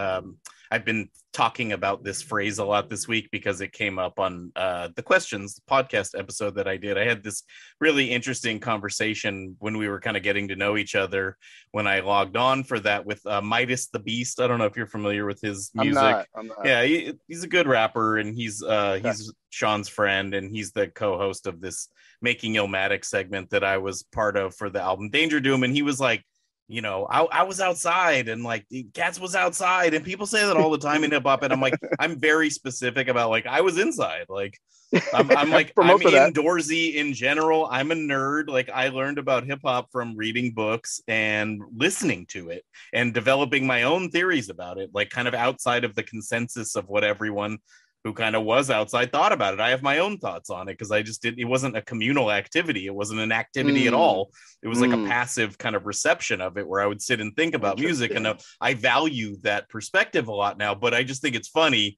I've been talking about this phrase a lot this week because it came up on the Questions podcast episode that I did. I had this really interesting conversation when we were kind of getting to know each other when I logged on for that with Midas the Beast. I don't know if you're familiar with his music. I'm not. Yeah, he's a good rapper, and he's Sean's friend, and he's the co-host of this Making Illmatic segment that I was part of for the album Danger Doom. And he was like, you know, I was outside, and like Cats was outside, and people say that all the time in hip hop, and I'm like, I'm very specific about like I was inside. Like I'm like I'm indoorsy in general. I'm a nerd. Like I learned about hip hop from reading books and listening to it and developing my own theories about it, like kind of outside of the consensus of what everyone who kind of was outside thought about it. I have my own thoughts on it because I just didn't, it wasn't a communal activity. It wasn't an activity at all. It was like a passive kind of reception of it where I would sit and think about music. And I value that perspective a lot now, but I just think it's funny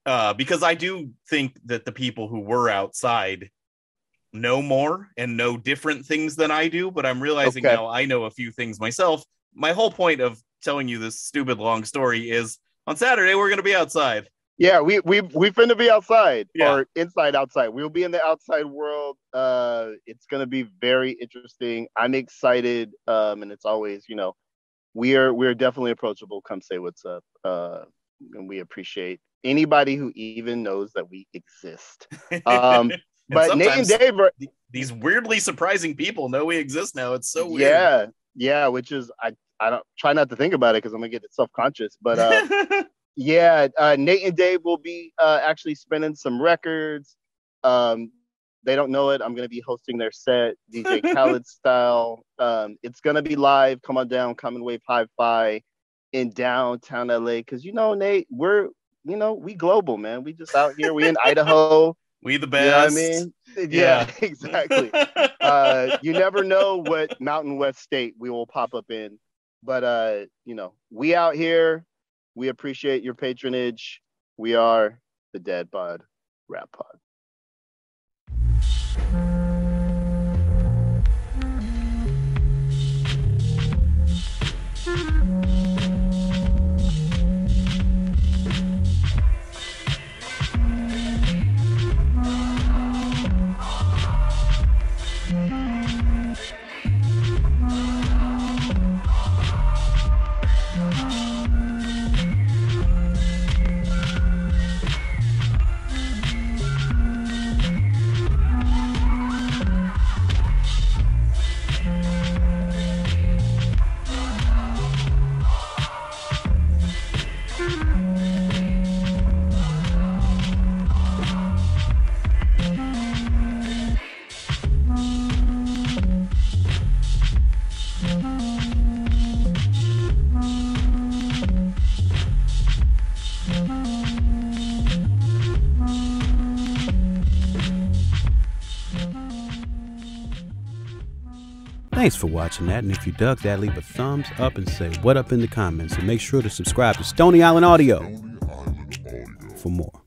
because I do think that the people who were outside know more and know different things than I do, but I'm realizing now I know a few things myself. My whole point of telling you this stupid long story is on Saturday, we're going to be outside. Yeah, we finna be outside or outside. We'll be in the outside world. It's gonna be very interesting. I'm excited. And it's always, you know, we're definitely approachable. Come say what's up. And we appreciate anybody who even knows that we exist. But Nate and Dave are, these weirdly surprising people know we exist now. It's so weird. Yeah, which is I don't try not to think about it because I'm gonna get self-conscious, but yeah, Nate and Dave will be actually spinning some records. They don't know it. I'm going to be hosting their set, DJ Khaled style. It's going to be live. Come on down, Common Wave Hi-Fi in downtown LA. Because, you know, Nate, we global, man. We just out here. We in Idaho. We the best. You know what I mean? Yeah, exactly. You never know what Mountain West state we will pop up in. But, you know, we out here. We appreciate your patronage. We are the Bod Rap Pod. Thanks for watching that, and if you dug that, leave a thumbs up and say what up in the comments, and make sure to subscribe to Stony Island Audio for more.